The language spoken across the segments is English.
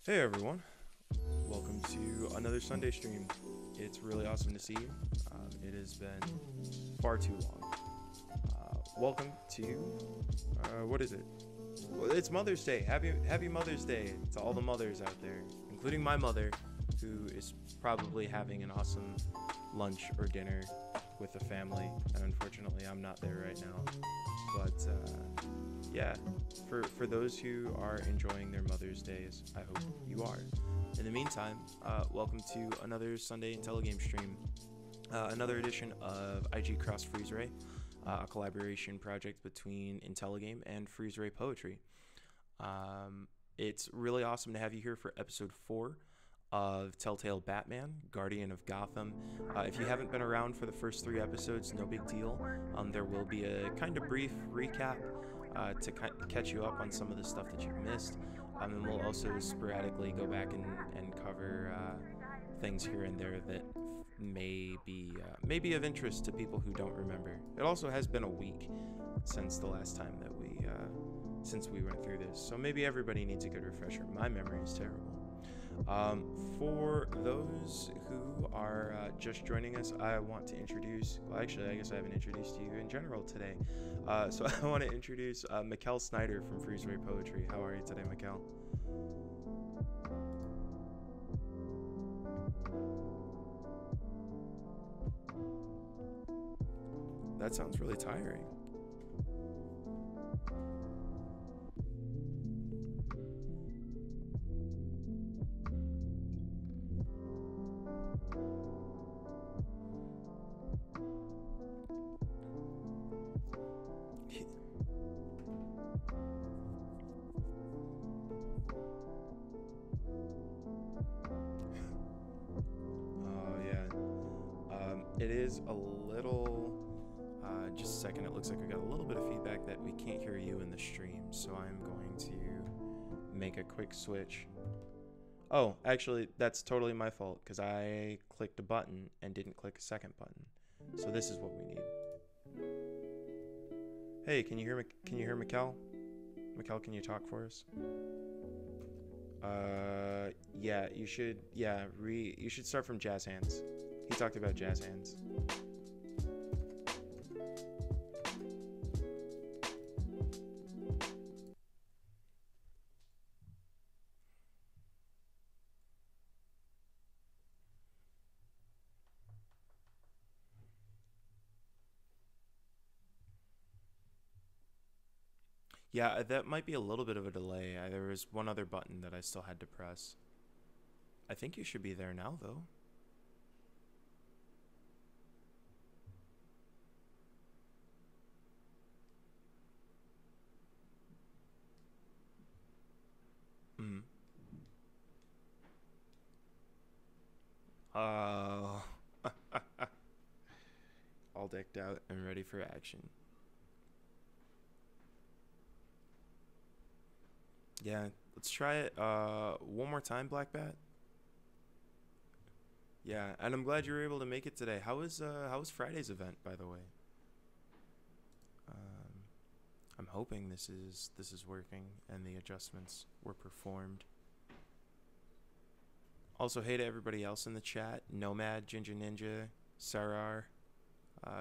Hey everyone, welcome to another Sunday stream. It's really awesome to see you. It has been far too long. Welcome to what is it? Well, it's Mother's Day. Happy Mother's Day to all the mothers out there, including my mother, who is probably having an awesome lunch or dinner with the family. And unfortunately, I'm not there right now. But yeah, for those who are enjoying their Mother's Days, I hope you are. In the meantime, welcome to another Sunday Intelligame stream, another edition of IG Cross FreezeRay, a collaboration project between Intelligame and FreezeRay Poetry. It's really awesome to have you here for episode 4 of Telltale Batman, Guardian of Gotham. If you haven't been around for the first 3 episodes, no big deal. There will be a kind of brief recap to catch you up on some of the stuff that you've missed. And we'll also sporadically go back and cover things here and there that may be of interest to people who don't remember. It also has been a week since the last time that since we went through this, so maybe everybody needs a good refresher. My memory is terrible. For those who are just joining us, I want to introduce, well, actually, I guess I haven't introduced you in general today. So I want to introduce Mikkel Snyder from FreezeRay Poetry. How are you today, Mikkel? That sounds really tiring. It is a little, just a second, it looks like we got a little bit of feedback that we can't hear you in the stream, so I'm going to make a quick switch. Oh, actually, that's totally my fault, because I clicked a button and didn't click a second button. So this is what we need. Hey, can you hear Mikkel? Mikkel, can you talk for us? Yeah, you should, you should start from Jazz Hands. He talked about jazz hands. Yeah, that might be a little bit of a delay. There was one other button that I still had to press. I think you should be there now, though. Mm. Oh. All decked out and ready for action. Yeah, let's try it one more time, Black Bat. Yeah, and I'm glad you were able to make it today. How was Friday's event, by the way? Um, I'm hoping this is working and the adjustments were performed. Also, hey to everybody else in the chat: Nomad, Ginger Ninja, Sarar,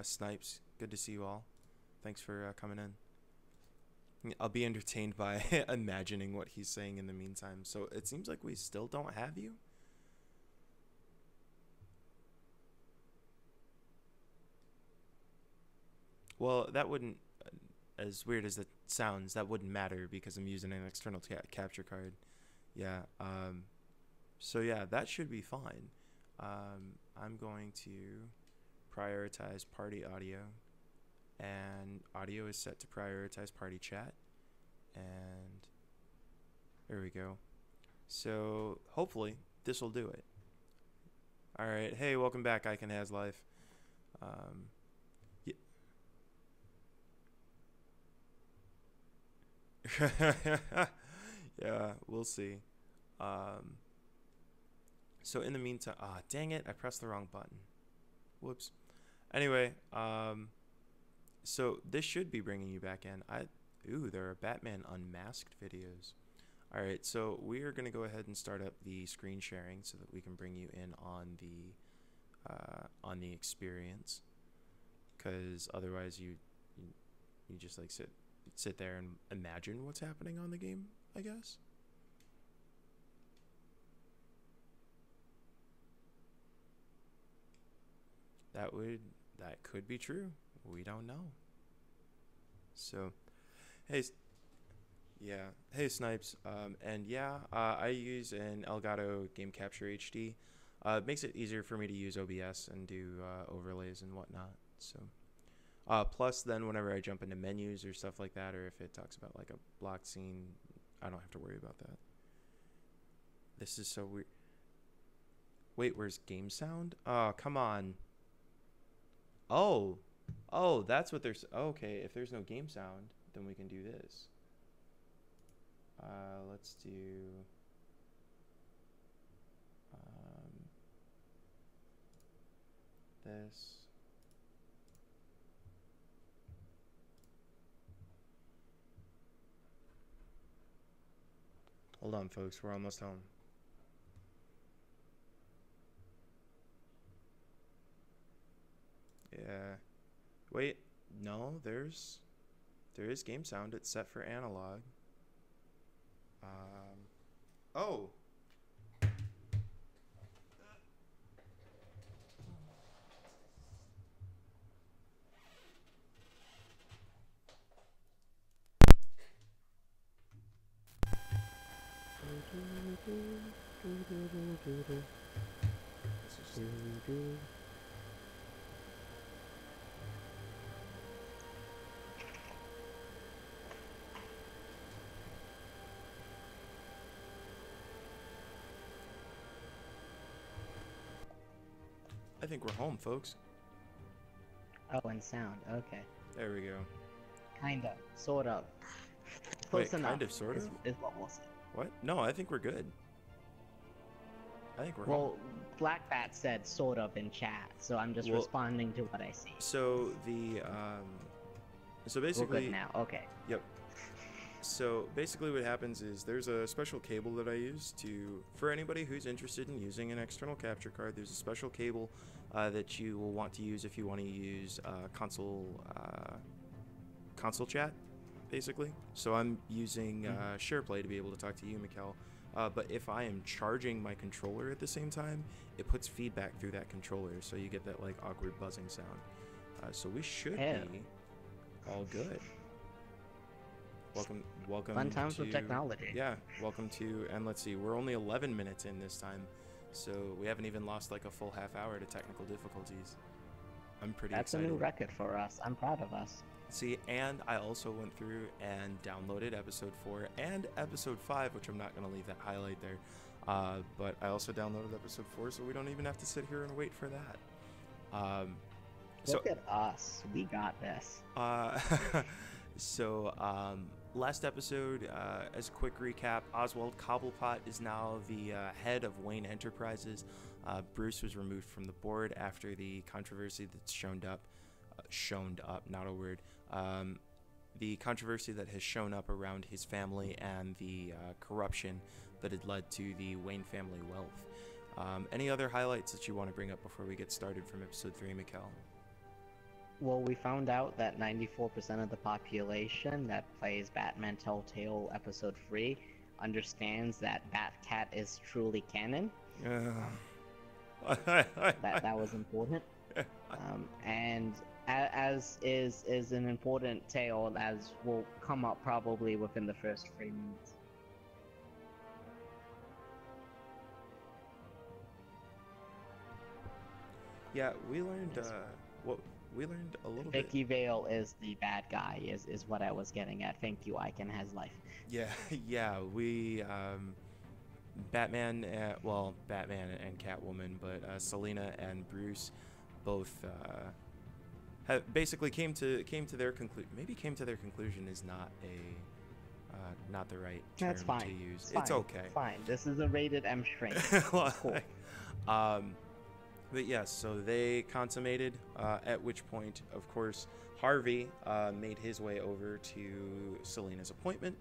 Snipes. Good to see you all. Thanks for coming in. I'll be entertained by imagining what he's saying in the meantime. So it seems like we still don't have you. Well, that wouldn't, as weird as it sounds, that wouldn't matter because I'm using an external capture card. Yeah. So yeah, that should be fine. I'm going to prioritize party audio, and audio is set to prioritize party chat, and there we go. So hopefully this will do it. All right. Hey, welcome back, Icon Has Life. Yeah, we'll see. So in the meantime, dang it, I pressed the wrong button. Whoops. Anyway, so this should be bringing you back in. Ooh, there are Batman Unmasked videos. All right, so we are going to go ahead and start up the screen sharing so that we can bring you in on the experience. Because otherwise, you just like sit there and imagine what's happening on the game, I guess. That could be true. We don't know. So, hey, yeah, hey Snipes, and yeah, I use an Elgato Game Capture HD. It makes it easier for me to use OBS and do overlays and whatnot. So, plus then whenever I jump into menus or stuff like that, or if it talks about like a blocked scene, I don't have to worry about that. This is so weird. Wait, where's game sound? Oh, come on. Oh, that's what there's. Okay, if there's no game sound, then we can do this. Let's do. This. Hold on, folks. We're almost home. Yeah. Wait. No, there is game sound. It's set for analog. Oh. I think we're home, folks. Oh, and sound. Okay. There we go. Kinda. Sort of. Wait, Close enough. kind of, sort of? Is what we'll say. What? No, I think we're good. I think we're home. Well, Black Bat said sort of in chat, so I'm just responding to what I see. So so basically. We're good now. Okay. Yep. So basically what happens is there's a special cable that I use for anybody who's interested in using an external capture card, there's a special cable that you will want to use if you want to use console chat, basically. So I'm using SharePlay to be able to talk to you, Mikkel. But if I am charging my controller at the same time, it puts feedback through that controller, so you get that like awkward buzzing sound. So we should be all good. Welcome. Fun times with technology. Yeah, welcome to, and let's see, we're only 11 minutes in this time, so we haven't even lost like a full half hour to technical difficulties. I'm pretty excited. That's a new record for us. I'm proud of us. See, and I also went through and downloaded episode 4 and episode 5, which I'm not going to leave that highlight there, but I also downloaded episode 4, so we don't even have to sit here and wait for that. Look at us. We got this. Last episode, as a quick recap, Oswald Cobblepot is now the head of Wayne Enterprises. Bruce was removed from the board after the controversy that's shown up, not a word. The controversy that has shown up around his family and the corruption that had led to the Wayne family wealth. Any other highlights that you want to bring up before we get started from episode 3, Mikkel? Well, we found out that 94% of the population that plays Batman Telltale Episode 3 understands that Batcat is truly canon. That was important. And as is an important tale, as will come up probably within the first 3 minutes. Yeah, we learned we learned a little bit. Vicky Vale is the bad guy, is what I was getting at. Thank you, Icon has life. Yeah, we, Batman and Catwoman, but Selina and Bruce both basically came to their conclusion. Maybe came to their conclusion is not not the right term to use. It's okay. It's fine. This is a rated M string. Cool. But yes, so they consummated, at which point, of course, Harvey made his way over to Selina's apartment,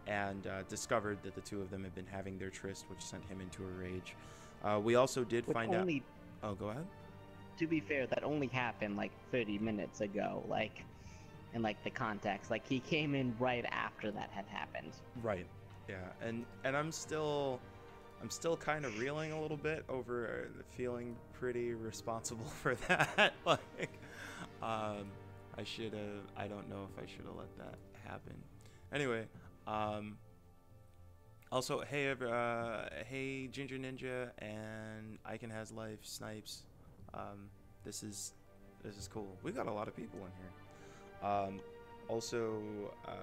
and discovered that the two of them had been having their tryst, which sent him into a rage. We also did find out. Oh, go ahead. To be fair, that only happened like 30 minutes ago. Like, in like the context, like he came in right after that had happened. Right. Yeah. And I'm still kind of reeling a little bit over feeling pretty responsible for that. Like, I don't know if I should have let that happen. Anyway, also, hey Ginger Ninja and Icon Has Life Snipes. This is cool. We got a lot of people in here. Also,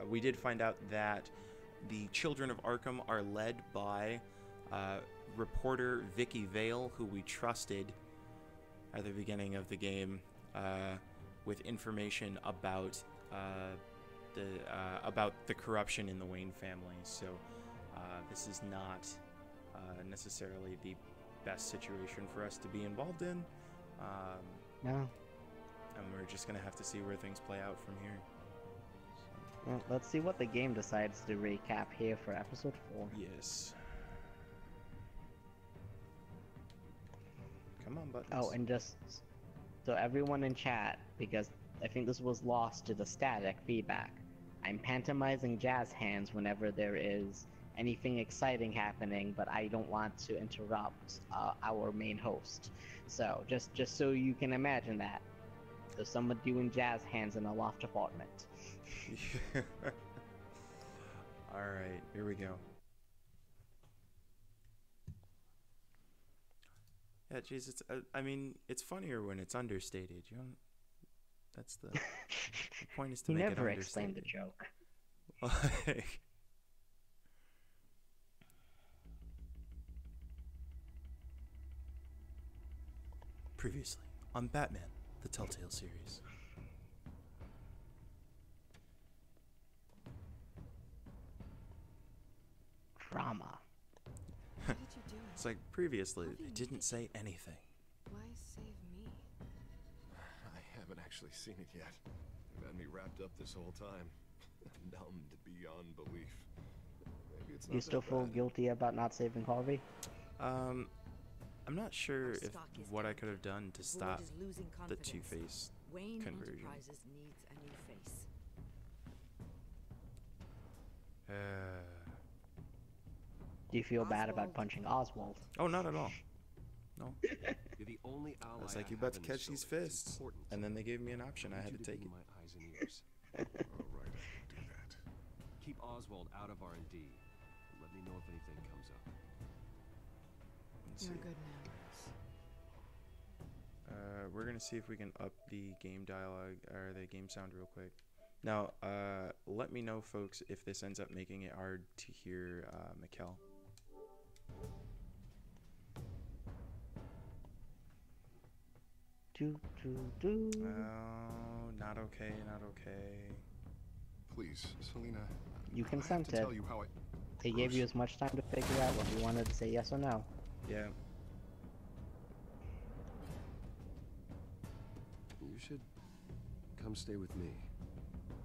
we did find out that the Children of Arkham are led by reporter Vicky Vale, who we trusted at the beginning of the game with information about the corruption in the Wayne family. So this is not necessarily the best situation for us to be involved in. No. And we're just gonna have to see where things play out from here. So. Well, let's see what the game decides to recap here for episode 4. Yes. Come on, buttons. Oh, and just so everyone in chat, because I think this was lost to the static feedback, I'm pantomizing jazz hands whenever there is anything exciting happening, but I don't want to interrupt our main host. So just so you can imagine that, there's someone doing jazz hands in a loft apartment. All right, here we go. Yeah, jeez, I mean, it's funnier when it's understated. You know, that's the point is to He make never it explained understated. the joke. Like, previously on Batman, the Telltale series. Drama. Why did you do it? It's like previously, they didn't say anything. Why save me? I haven't actually seen it yet. You've had me wrapped up this whole time. Numbed beyond belief. Maybe it's not You still that feel bad. guilty about not saving Harvey? I'm not sure if what I could have done to stop Is losing the confidence. Two-Face Wayne conversion. Enterprises needs a new face. Do you feel bad about Oswald. punching Oswald? Oh, not at all. No. You're the only ally I was like, you have better in this catch these building. It's fists. important And to then me. they gave me an option. I need had you to take be it. my eyes and ears. All right, I can do that. Keep Oswald out of R&D. Let me know if anything comes up. Let's You're see. good now, Bruce. We're gonna see if we can up the game dialogue or the game sound real quick. Now, let me know, folks, if this ends up making it hard to hear Mikkel. Do. Oh, not okay, not okay. Please, Selena. You I have to consented. tell you how I... They gave you Bruce. as much time to figure out whether you wanted to say yes or no. Yeah. You should come stay with me.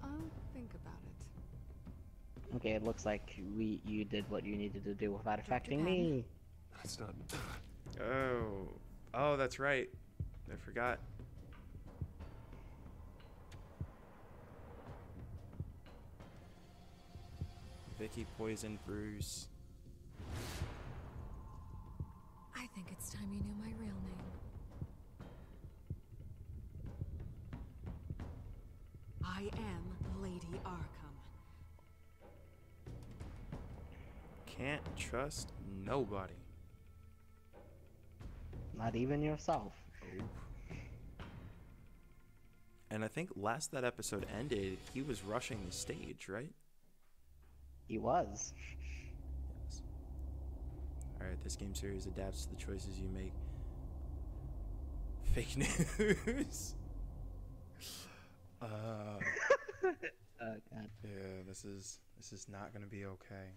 I'll think about it. Okay, it looks like you did what you needed to do without affecting Pen. me. It's not... Oh, that's right. I forgot. Vicky poisoned Bruce. I think it's time you knew my real name. I am Lady Arkham. Can't trust nobody. Not even yourself. And I think last that episode ended, he was rushing the stage, right? He was. Yes. Alright, this game series adapts to the choices you make. Fake news. Oh god. Yeah, this is not gonna be okay.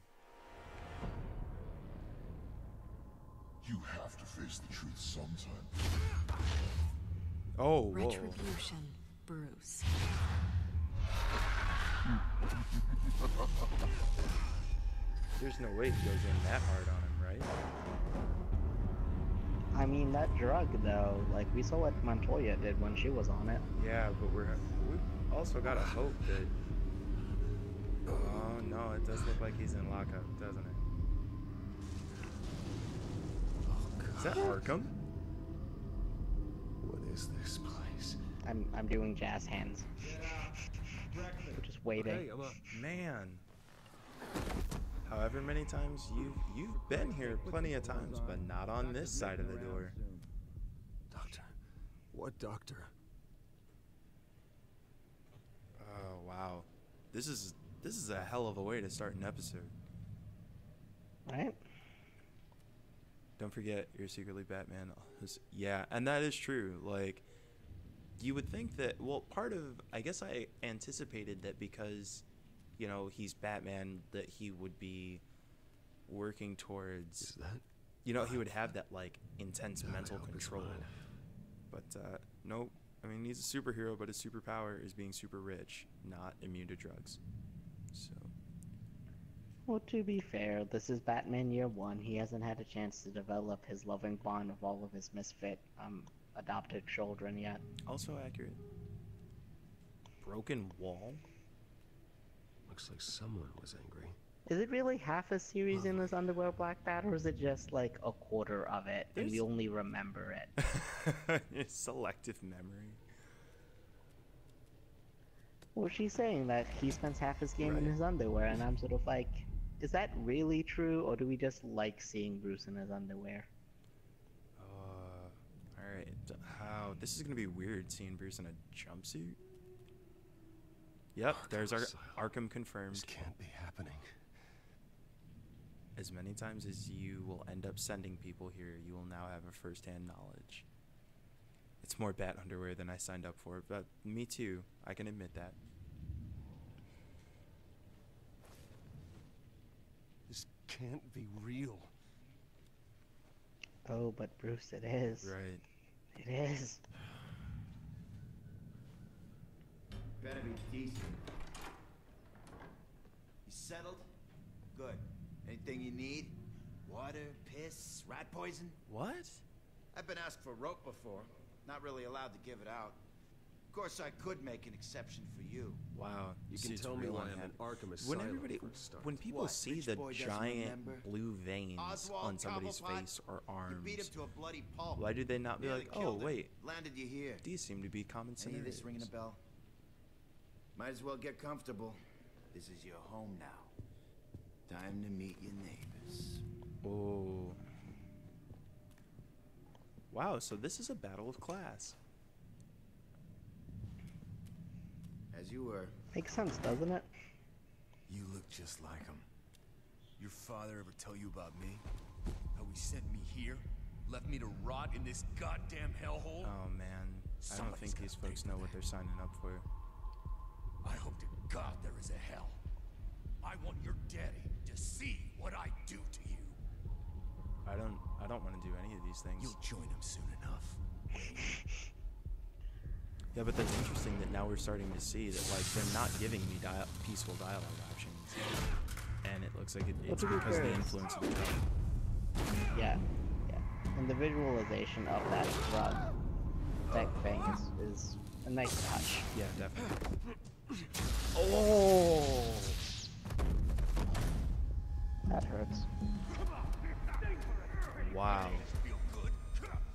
You have to face the truth sometime. Oh, whoa. Retribution, Bruce. There's no way he goes in that hard on him, right? I mean, that drug, though, like, we saw what Montoya did when she was on it. Yeah, but we also gotta hope that. Oh no, it does look like he's in lockup, doesn't it? Oh, God. Is that Arkham? What is this place? I'm doing jazz hands. We're just waiting. Okay, Man. However many times you've been here plenty of times, but not on this side of the door. Doctor. What doctor? Oh wow. This is a hell of a way to start an episode. Right? Don't forget you're secretly Batman. Yeah, and that is true. Like, you would think that, well, part of, I guess I anticipated that because, you know, he's Batman, that he would be working towards, Is that? you know, he would have that, like, intense God, I mental hope it's control. mine. But, nope. I mean, he's a superhero, but his superpower is being super rich, not immune to drugs. So, Well, to be fair, this is Batman Year 1. He hasn't had a chance to develop his loving bond with all of his misfit, adopted children yet. also accurate. Broken wall? Looks like someone was angry. Is it really half a series in this Underwear Black Bat, or is it just like a quarter of it, and we There's- only remember it? Selective memory. Well, she's saying that he spends half his game in Right. his underwear, and I'm sort of like, is that really true, or do we just like seeing Bruce in his underwear? Alright. How? This is gonna be weird seeing Bruce in a jumpsuit. Yep, there's our Arkham Asylum. Arkham confirmed. This can't be happening. As many times as you will end up sending people here, you will now have a first-hand knowledge. It's more bat underwear than I signed up for, but me too. I can admit that. This can't be real. Oh, but Bruce, it is. Right. It is. Better be decent. You settled? Good. Anything you need? Water, piss, rat poison? What? I've been asked for rope before. Not really allowed to give it out. Of course, I could make an exception for you. Wow. You see, can it's tell me real why on I'm hand. in Arkham Asylum When everybody, for a start. when people What, see rich the boy doesn't giant remember? blue veins Oswald on somebody's Cobblepot? face or You beat him arms, to a bloody pulp. why do they not be Nearly like, oh killed him. wait, Landed you here. these seem to be common Any of scenarios? this ringing a bell? Might as well get comfortable. This is your home now. Time to meet your neighbors. Oh. Wow, so this is a battle of class. As you were. Makes sense, doesn't it? You look just like him. Your father ever tell you about me? How he sent me here? Left me to rot in this goddamn hellhole? Oh man, I don't Somebody's think these gotta pay folks for know what that. they're signing up for. I hope to God there is a hell. I want your daddy to see what I do to you. I don't want to do any of these things. You'll join him soon enough. Yeah, but that's interesting that now we're starting to see that, like, they're not giving me peaceful dialogue options, and it looks like it's to be because of the fair, influence of the drug. Yeah. Yeah. And the visualization of that drug tech thing is a nice touch. Yeah, definitely. Oh! That hurts. Wow. Feel good?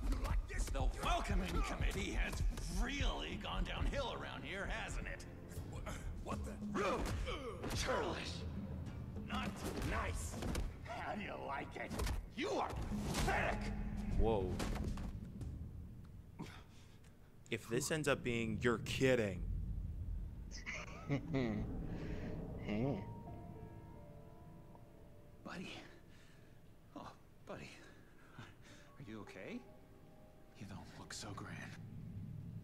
You like this? The welcoming committee has really gone downhill around here, hasn't it? What the? Churlish. Not nice. How do you like it? You are pathetic. Whoa. If this ends up being, you're kidding. Hey. Buddy. Oh, buddy. Are you okay? You don't look so grand.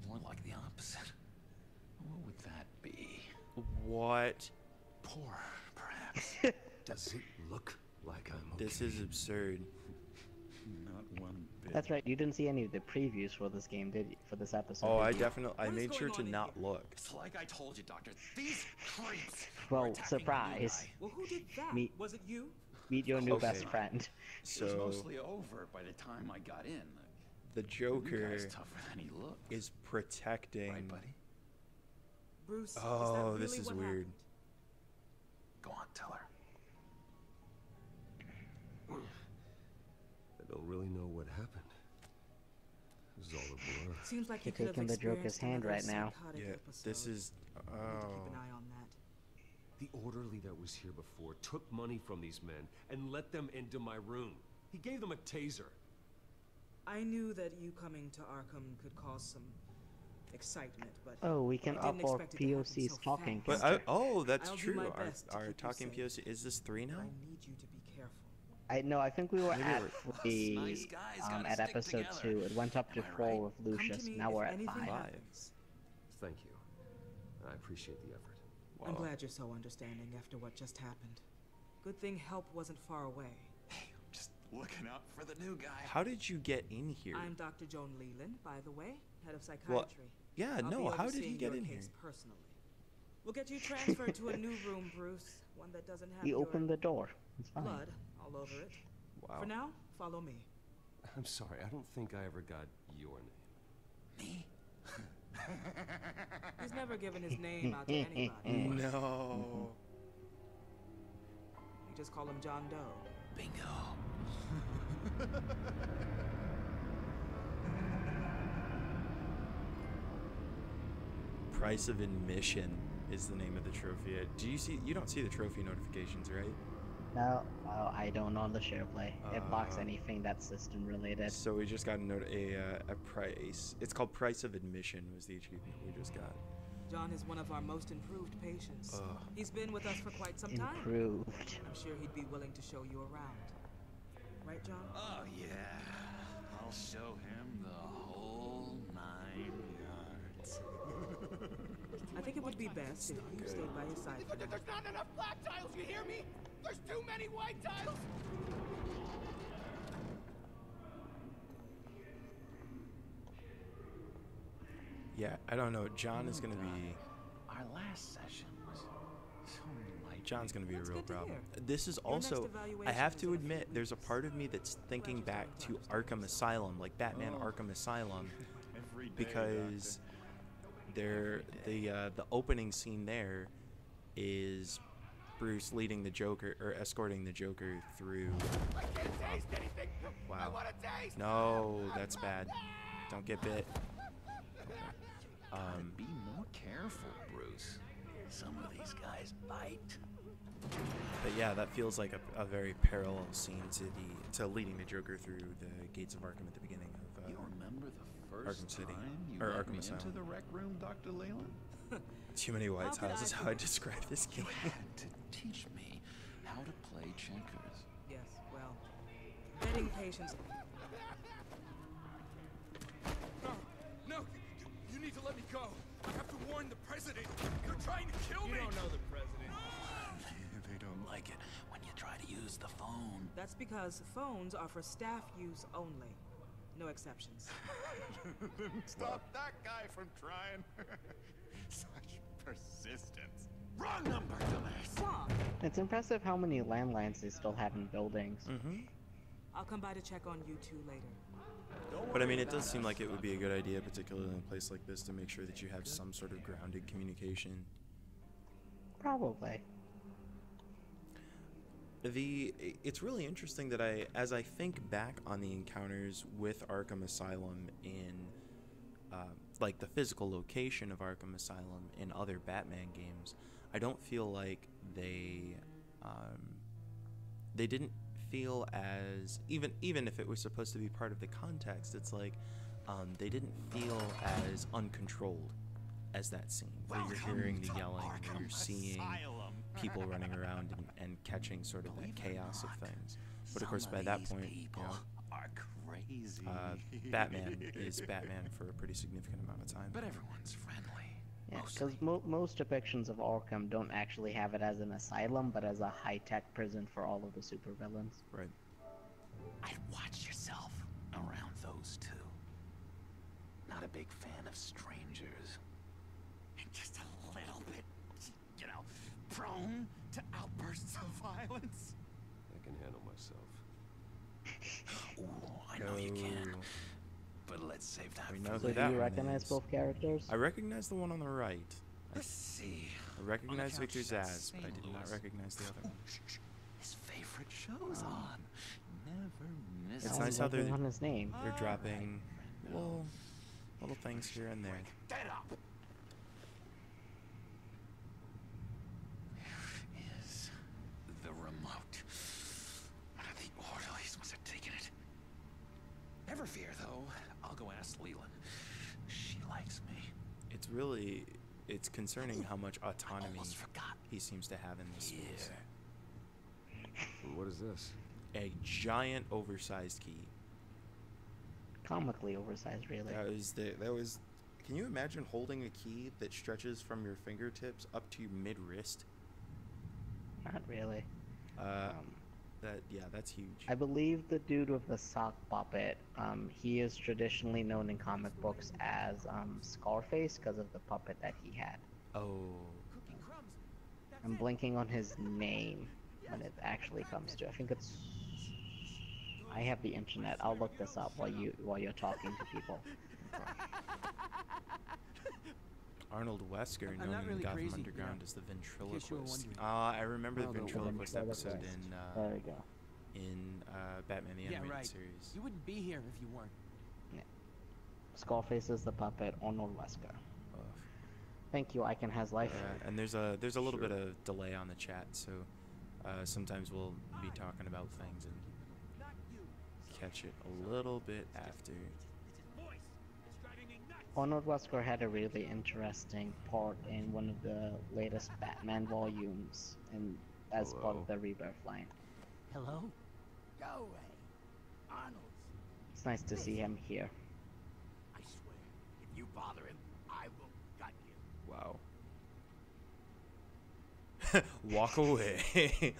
More like the opposite. What would that be? What? Poor, perhaps. Does it look like I'm okay? This is absurd. Not one bit. That's right. You didn't see any of the previews for this game, did you? For this episode? Oh, did I you? definitely, I What is made sure going to on in not here? look. It's like I told you, Doctor. These creeps. Well, are attacking the new surprise. guy. Well, who did that? Me- Was it you? Meet your new best Okay. friend. It was So mostly over by the time I got in. the The new Joker guy's tougher than he looked. is protecting. Right, buddy? Bruce, Oh, is that this really is what weird. happened? Go on, tell her. I don't really know what happened. It was all a blur. Seems like You're you could have taking the Joker's experienced hand another right now. psychotic Yeah, this episode. is. Need to keep Oh. an eye on that. The orderly that was here before took money from these men and let them into my room. He gave them a taser. I knew that you coming to Arkham could cause some excitement, but Oh, we can I up didn't our expect it to happen POC's so talking. fast. But oh, that's I'll do true. my Our, best to our keep you talking safe. POC is this 3 But now? I need you to be careful. I think we were Maybe at we're- the Nice guys gotta at stick episode together. 2. It went up to Am I 4 right? with Come to Lucius. me Now if we're at anything 5. happens. Thank you. I appreciate the effort. I'm Wow. glad you're so understanding after what just happened. Good thing help wasn't far away. Hey, I'm just looking out for the new guy. How did you get in here? I'm Dr. Joan Leland, by the way, head of psychiatry. Yeah, I'll no. be How did overseeing he get your in here? case personally. We'll get you transferred to a new room, Bruce. One that doesn't have He your opened the door. It's fine. blood all over it. Wow. For now, follow me. I'm sorry, I don't think I ever got your name. Me? He's never given his name out to anybody. No. You just call him John Doe. Bingo. Price of admission is the name of the trophy. Do you see? You don't see the trophy notifications, right? No, oh, I don't know the share play. It blocks Uh, anything that's system related. So we just got a price. It's called price of admission was the achievement we just got. John is one of our most improved patients. Ugh. He's been with us for quite some time. Improved. I'm sure he'd be willing to show you around. Right, John? Oh, yeah. I'll show him the whole 9 yards. I think it would be best if you stayed by his side. for now. There's not enough black tiles, you hear me? There's too many white tiles! Yeah, I don't know. John is gonna be. Our last session was so light. John's gonna be a That's real good to problem. hear. This is Your next also. I evaluation have is to in a few admit, there's a weeks. part of me that's thinking back to Arkham Asylum, like Batman Arkham Asylum, Every day, because the opening scene there is Bruce leading the Joker or escorting the Joker through. I can't taste anything! I Wow. want to taste! No, that's bad. Don't get bit. Be more careful, Bruce. Some of these guys bite. But yeah, that feels like a very parallel scene to leading the Joker through the gates of Arkham at the beginning of. You remember the first Arkham City, time you or let Arkham me into Asylum. the rec room, Dr. Leland? Too many white How could tiles I is how I forget? describe this You game. had to teach me how to play checkers. Yes, well, betting patients. No, you need to let me go. I have to warn the president. They're trying to kill me. You don't know the president. They don't like it when you try to use the phone. That's because phones are for staff use only. No exceptions. Stop that guy from trying. Such persistence. Wrong number, dumbass. Come. It's impressive how many landlines they still have in buildings. Mm-hmm. I'll come by to check on you two later. But I mean, it does seem like it would be a good idea, particularly in a place like this, to make sure that you have some sort of grounded communication. Probably. It's really interesting that as I think back on the encounters with Arkham Asylum in like the physical location of Arkham Asylum in other Batman games, I don't feel like they didn't feel as even if it was supposed to be part of the context, it's like they didn't feel as uncontrolled as that scene where you're hearing the yelling, where you're seeing people running around and catching sort of that chaos of things. But of course, by that point, you know, are crazy. Batman is Batman for a pretty significant amount of time. But everyone's friendly. Yeah, because most depictions of Arkham don't actually have it as an asylum, but as a high-tech prison for all of the supervillains. Right. I'd watch yourself around those two. Not a big fan of strangers. And just a little bit, you know, prone to outbursts of violence. I can handle myself. Ooh, I know you can. But let's save that We for know So who do that you one recognize is. both characters? I recognize the one on the right. Let's see. I recognize On the couch Victor says Zaz, but I St. did not Louis. recognize the other one. His favorite show's on. Never miss It's No nice one's how they're working on his name. dropping little things here and there. That up. Where is the remote? One of the orderlies must have taken it. Never fear, though. I'll go ask Leland. She likes me. It's concerning how much autonomy Almost forgot. he seems to have in this space. And what is this? A giant oversized key. Comically oversized, really. That was. Can you imagine holding a key that stretches from your fingertips up to your mid wrist? Not really. That's huge. I believe the dude with the sock puppet, he is traditionally known in comic books as Scarface because of the puppet that he had. Oh. I'm blinking on his name when it actually comes to. I think it's. I have the internet. I'll look this up while you're talking to people. Arnold Wesker, I'm known not in really Gotham crazy, Underground you know, as the in case you were ventriloquist. wondering. I remember the Oh, the ventriloquist episode ventriloquist. There we go. in Batman the Yeah, Animated right. Series. You wouldn't be here if you weren't. Scarface is the puppet. Arnold Wesker. Ugh. Thank you. Icon has life. And there's a little bit of delay on the chat, so sometimes we'll be talking about things and catch it a little bit after. Arnold Wesker had a really interesting part in one of the latest Batman volumes, and as part of the Rebirth line. Hello? Go away. Arnold's. It's nice to see him here. I swear, if you bother him, I will gut you. Wow. Walk away.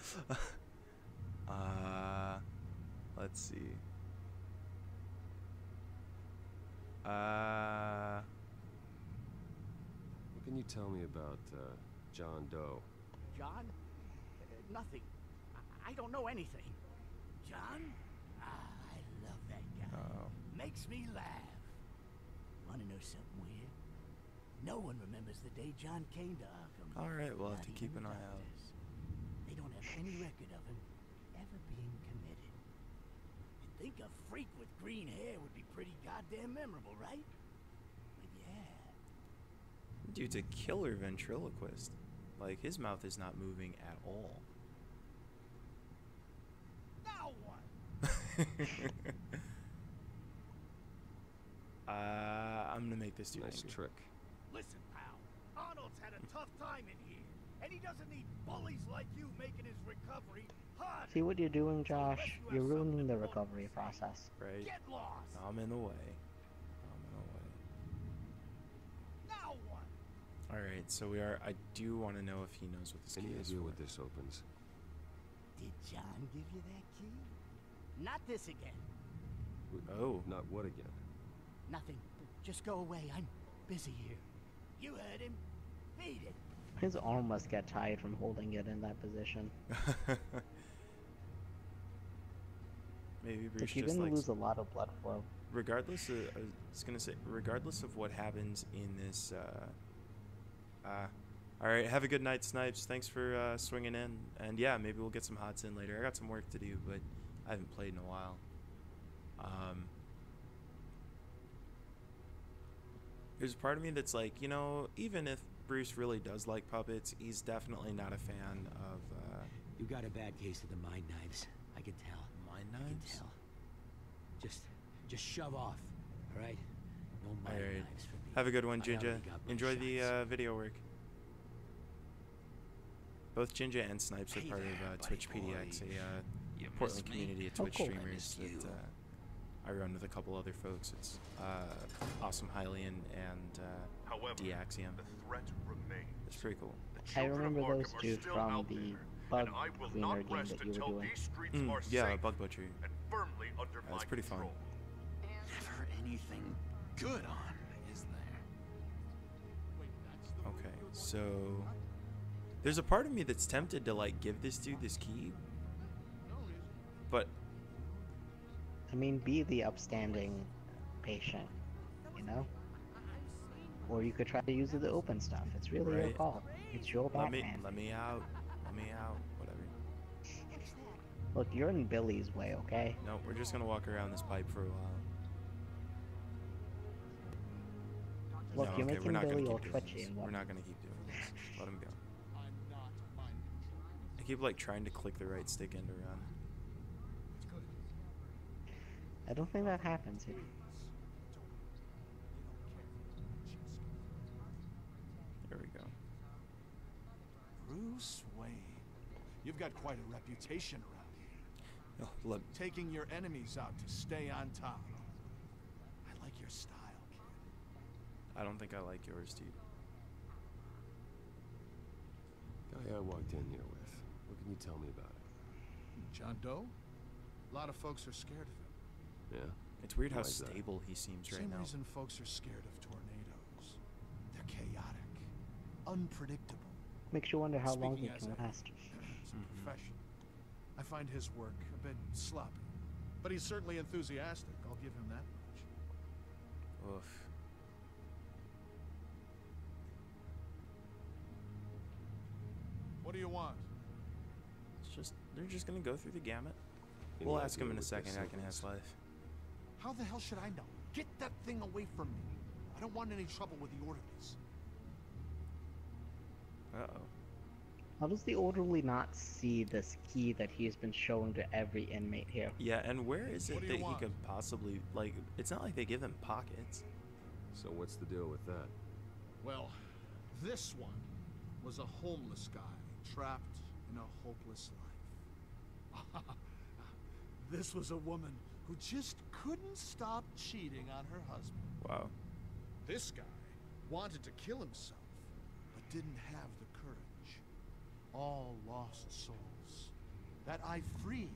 Let's see. What can you tell me about John Doe? John? Nothing. I don't know anything. John? I love that guy. Makes me laugh. Wanna know something weird? No one remembers the day John came to Arkham. Alright, we'll have Not to keep even an the eye out. doctors. They don't have any record of him ever being committed. You'd think a freak with green hair would be pretty goddamn memorable, right? But yeah. Dude's a killer ventriloquist. Like, his mouth is not moving at all. Now what? I'm gonna make this dude Nice angry. trick. Listen, pal. Arnold's had a tough time in here, and he doesn't need bullies like you making his recovery hard. See what you're doing, Josh? You're ruining the recovery process. Right? Get lost. I'm in the way. Now what? Alright, so I do want to know if he knows what this Any key is idea for. what this opens? Did John give you that key? Not this again. Oh. Not what again? Nothing. Just go away. I'm busy here. You heard him. Beat it. His arm must get tired from holding it in that position. Maybe Bruce Like, you're just gonna likes... lose a lot of blood flow. Regardless of, I was gonna say, regardless of what happens in this, alright, have a good night, Snipes. Thanks for swinging in. And yeah, maybe we'll get some HOTS in later. I got some work to do, but I haven't played in a while. There's a part of me that's like, you know, even if Bruce really does like puppets, he's definitely not a fan of, You got a bad case of the mind knives. I can tell. Mind I can knives? tell. Just shove off, all right? No mind Alright. knives for me. Have a good one, I Jinja. already got my Enjoy shots. the video work. Both Jinja and Snipes are Hey part there, of buddy Twitch boy. PDX, You a miss Portland me? community of Oh, Twitch cool. I streamers miss you. that I run with a couple other folks. It's Awesome Hylian and However, Deaxium. the threat remains. It's pretty cool. The I children of remember those Arkham are two still from out the there, bug and I will cleaner not game rest that you until were doing. these streets are Yeah, safe Bug Butchery. and firmly under my It's pretty fun. control. Never anything good on, is there? Okay, so there's a part of me that's tempted to like give this dude this key, but I mean, be the upstanding patient, you know? Or you could try to use the open stuff. It's really your Right. call. It's your let me Batman. let me out. Let me out. Whatever. Look, you're in Billy's way, okay? No, we're just gonna walk around this pipe for a while. Look, No, you're okay, we're making not Billy gonna all keep doing twitchy this. and We're whatnot. not gonna keep doing this. Let him go. I keep like trying to click the right stick into run. I don't think that happens here. There we go. Bruce Wayne. You've got quite a reputation around here. Oh, look. Taking your enemies out to stay on top. I like your style, kid. I don't think I like yours, dude. Guy I walked in here with. What can you tell me about it? John Doe? A lot of folks are scared of him. Yeah? It's weird how Why is that? stable he seems right Same now. reason folks are scared of tornadoes. They're chaotic, unpredictable. Makes you wonder how long he Speaking as can a- last. as a professional, I find his work a bit sloppy. But he's certainly enthusiastic, I'll give him that much. Oof. What do you want? They're just gonna go through the gamut. Any We'll ask him idea in a what second this how can is? his life. How the hell should I know? Get that thing away from me. I don't want any trouble with the orderlies. Uh-oh. How does the orderly not see this key that he's been showing to every inmate here? Yeah, and where is What it do that you he want? could possibly, like, it's not like they give him pockets. So what's the deal with that? Well, this one was a homeless guy trapped in a hopeless life. This was a woman who just couldn't stop cheating on her husband. Wow. This guy wanted to kill himself, but didn't have the courage. All lost souls that I freed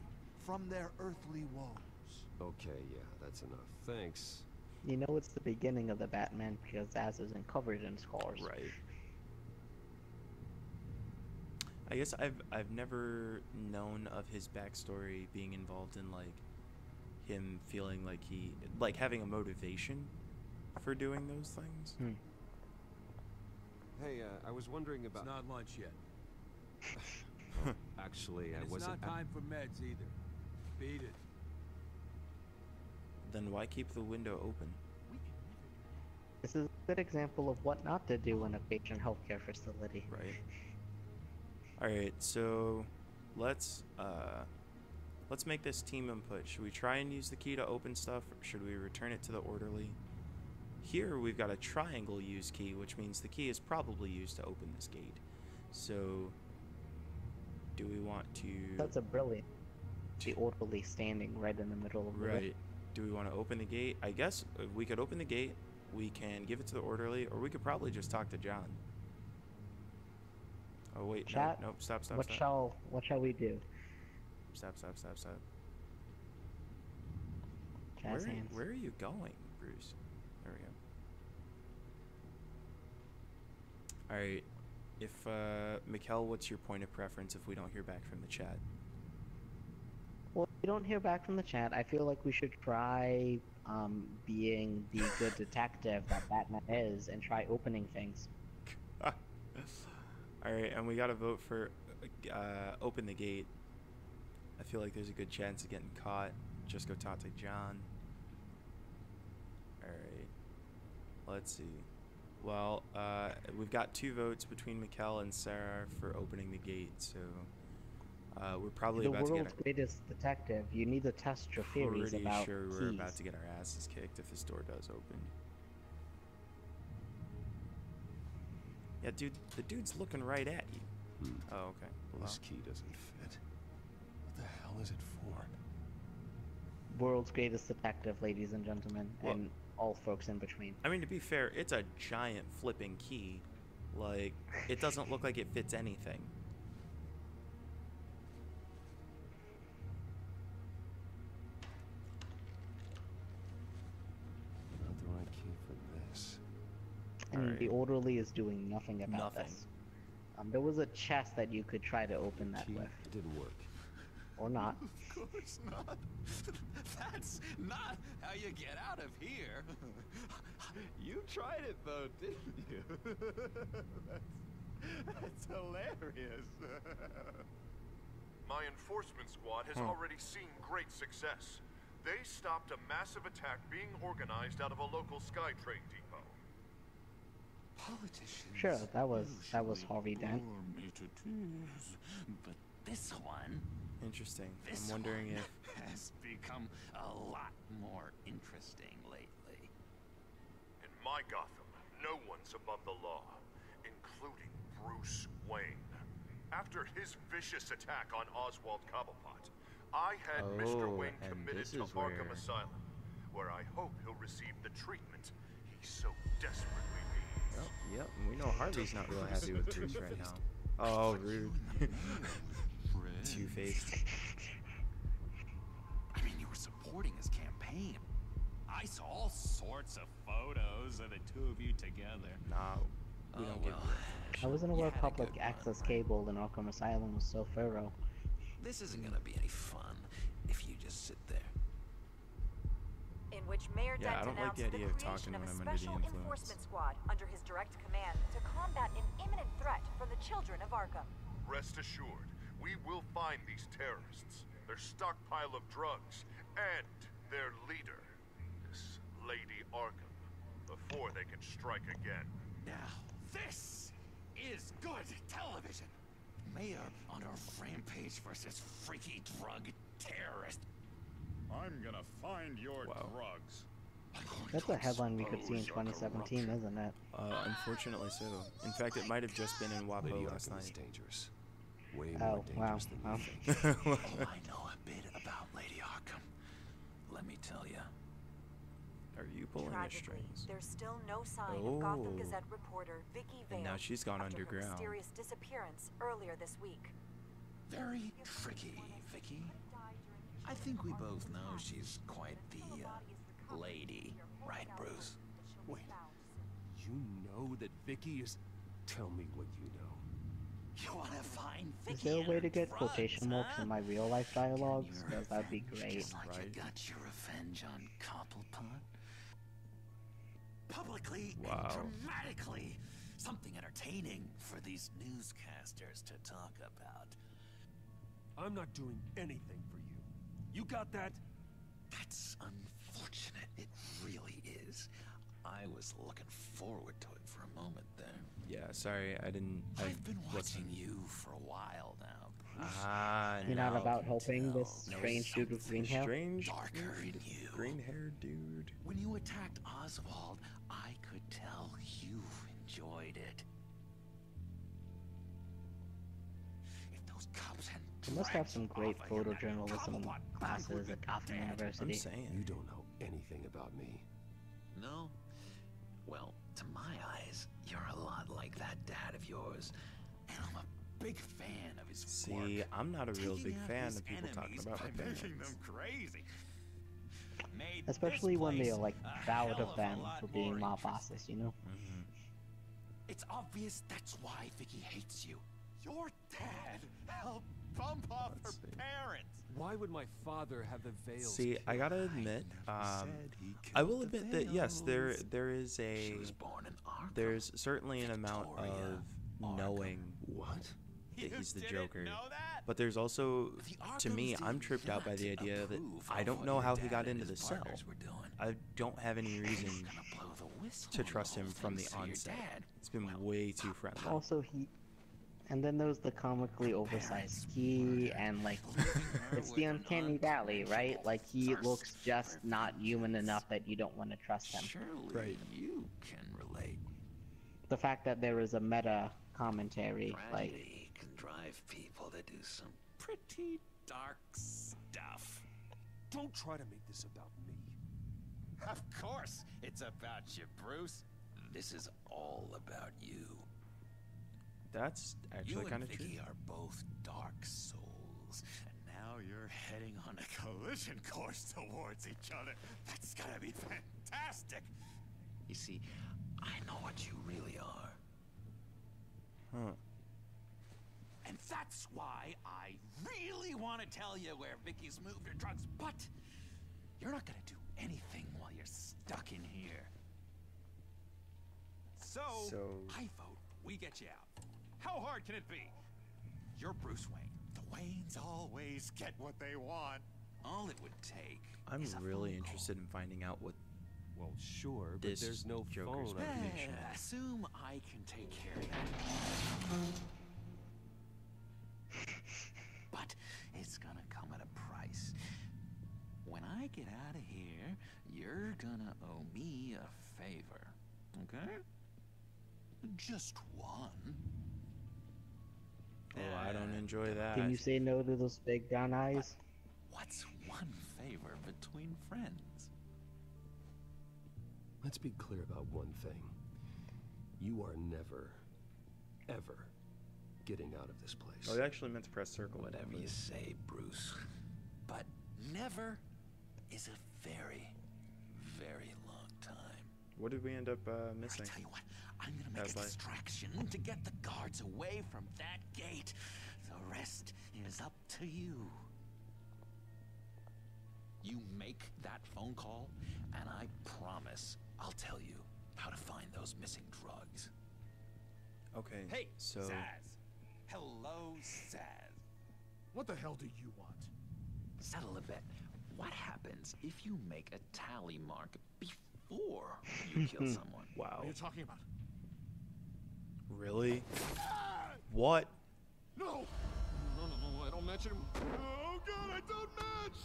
from their earthly woes. Okay, yeah, that's enough. Thanks. You know it's the beginning of the Batman because Zaz isn't covered in scars. Right. I guess I've never known of his backstory being involved in like him feeling like he like having a motivation for doing those things. Hey, I was wondering about... It's not lunch yet. Oh, actually, I And it's wasn't... not time for meds either. Beat it. Then why keep the window open? This is a good example of what not to do in a patient healthcare facility. Right. Alright, so let's make this team input. Should we try and use the key to open stuff, or should we return it to the orderly? Here we've got a triangle use key, which means the key is probably used to open this gate. So do we want to... That's a brilliant. The orderly standing right in the middle of the Right. Do we want to open the gate? I guess we could open the gate, we can give it to the orderly, or we could probably just talk to John. Oh wait, Chat, no, nope, stop. What shall we do? Stop. Jazz hands. Where are you going, Bruce? There we go. Alright, if, Mikkel, what's your point of preference if we don't hear back from the chat? Well, if we don't hear back from the chat, I feel like we should try being the good detective that Batman is and try opening things. Alright, and we gotta vote for open the gate. I feel like there's a good chance of getting caught. Just go talk to John. Alright. Let's see. Well, we've got 2 votes between Mikkel and Sarah for opening the gate, so we're probably The about to get world's greatest detective. You need to test your theories pretty about sure keys. we're about to get our asses kicked if this door does open. Yeah, dude, the dude's looking right at you. Oh, okay. Well, This key doesn't fit. What the hell is it for? World's greatest detective, ladies and gentlemen, Well- and all folks in between. I mean, to be fair, it's a giant flipping key. Like, it doesn't look like it fits anything. Not the right key for this. And Alright. the orderly is doing nothing about Nothing. this. There was a chest that you could try to open that Key with. didn't work. Or not. Of course not. That's not how you get out of here. You tried it though, didn't you? That's hilarious. My enforcement squad has already seen great success. They stopped a massive attack being organized out of a local SkyTrain depot. Politicians Sure, that was Harvey Dent. bore me to tears, but this one, Interesting. this I'm wondering one if has become a lot more interesting lately. In my Gotham, no one's above the law, including Bruce Wayne. After his vicious attack on Oswald Cobblepot, I had Mr. Wayne and committed this to is Arkham where- Asylum, where I hope he'll receive the treatment he so desperately needs. Yep, and we know Harvey's not real happy with Bruce right now. Oh, rude. Two-faced. I mean, you were supporting his campaign. I saw all sorts of photos of the two of you together. Nah, we don't give I wasn't aware public access cable in Arkham Asylum was so thorough. This isn't gonna be any fun if you just sit there. In which Mayor Yeah, I Dent don't like announced the idea of creation talking of a when I'm under the special influence. enforcement squad under his direct command to combat an imminent threat from the children of Arkham. Rest assured, we will find these terrorists, their stockpile of drugs, and their leader, this Lady Arkham, before they can strike again. Now, this is good television. Mayor on a rampage versus freaky drug terrorist. I'm gonna find your drugs. That's a headline we could see in 2017, isn't it? Unfortunately so. In fact, it might have just been in WAPO Lady last Arkham night. is dangerous. Way Oh, more wow. dangerous than Well. you think. Oh, I know a bit about Lady Arkham. Let me tell you. Are you pulling the Tragically, strings? there's still no sign of Gotham Oh. Gazette reporter Vicky Vale And now she's gone after her underground. mysterious disappearance earlier this week. Very tricky, Vicky. I think we both know she's quite the lady, right, Bruce? Wait, you know that Vicky is... Tell me what you know. You want to find Vicky? Is there a way and to her get drugs, quotation marks huh? in my real life dialogues? Because that'd be great. Just like you got your revenge on Cobblepot. Publicly Wow. and dramatically. Something entertaining for these newscasters to talk about. I'm not doing anything for you. You got that? That's unfortunate. It really is. I was looking forward to it for a moment there. Yeah, sorry, I didn't. I've been watching you for a while now, Bruce. Ah, You're not now about I can helping tell. this strange dude with green hair? Strange Darker in dude, you. green-haired dude. When you attacked Oswald, I could tell you enjoyed it. If those cops hadn't You must have dragged some you great off of here, photojournalism Cobblepot classes would at be Gotham dead. University. I'm saying. You don't know anything about me. No? Well, to my eyes, you're a lot like that dad of yours. And I'm a big fan of his work. See, I'm not a real Taking big out fan his of people talking enemies about by my making parents. them crazy. Made Especially this when they place are like a proud hell of a them lot for being more mob interesting. bosses, you know? It's obvious that's why Vicky hates you. Your dad helped bump off her parents. Why would my father have the veils? See, I gotta admit, I will admit that yes, there is a there's certainly an amount of knowing that he's the Joker, but there's also, to me, I'm tripped out by the idea that I don't know how he got into the cell. I don't have any reason to trust him from the onset. It's been way too friendly. Also, and then there's the comically oversized key, and like, it's the uncanny valley, right? Like, he looks just not human enough that you don't want to trust him. Surely you can relate. The fact that there is a meta commentary, like, Tragedy can drive people to do some pretty dark stuff. Don't try to make this about me. Of course, it's about you, Bruce. This is all about you. That's actually kind of You true. and Vicky are both dark souls, and now you're heading on a collision course towards each other. That's gonna be fantastic. You see, I know what you really are. Huh. And That's why I really want to tell you where Vicky's moved her drugs, but you're not gonna do anything while you're stuck in here. So I vote we get you out. How hard can it be? You're Bruce Wayne. The Waynes always get what they want. All it would take. I'm really interested in finding out what. Well, sure, but this there's no Joker's phone. motivation. Assume I can take care of that. But it's gonna come at a price. When I get out of here, you're gonna owe me a favor. Okay? Just one. Oh, I don't enjoy that. Can you say no to those big brown eyes? What's one favor between friends? Let's be clear about one thing. You are never, ever getting out of this place. Oh, they actually meant to press circle. Whatever you say, Bruce. But never is a very, very long time. What did we end up missing? I tell you what, I'm gonna make a distraction to get the guards away from that gate. The rest is up to you. You make that phone call, and I promise I'll tell you how to find those missing drugs. Okay, hey, so... Zaz. Hello, Zaz. What the hell do you want? Settle a bit. What happens if you make a tally mark before you kill someone? Wow. What are you talking about? Really? What? No! No, I don't match him. Oh god, I don't match!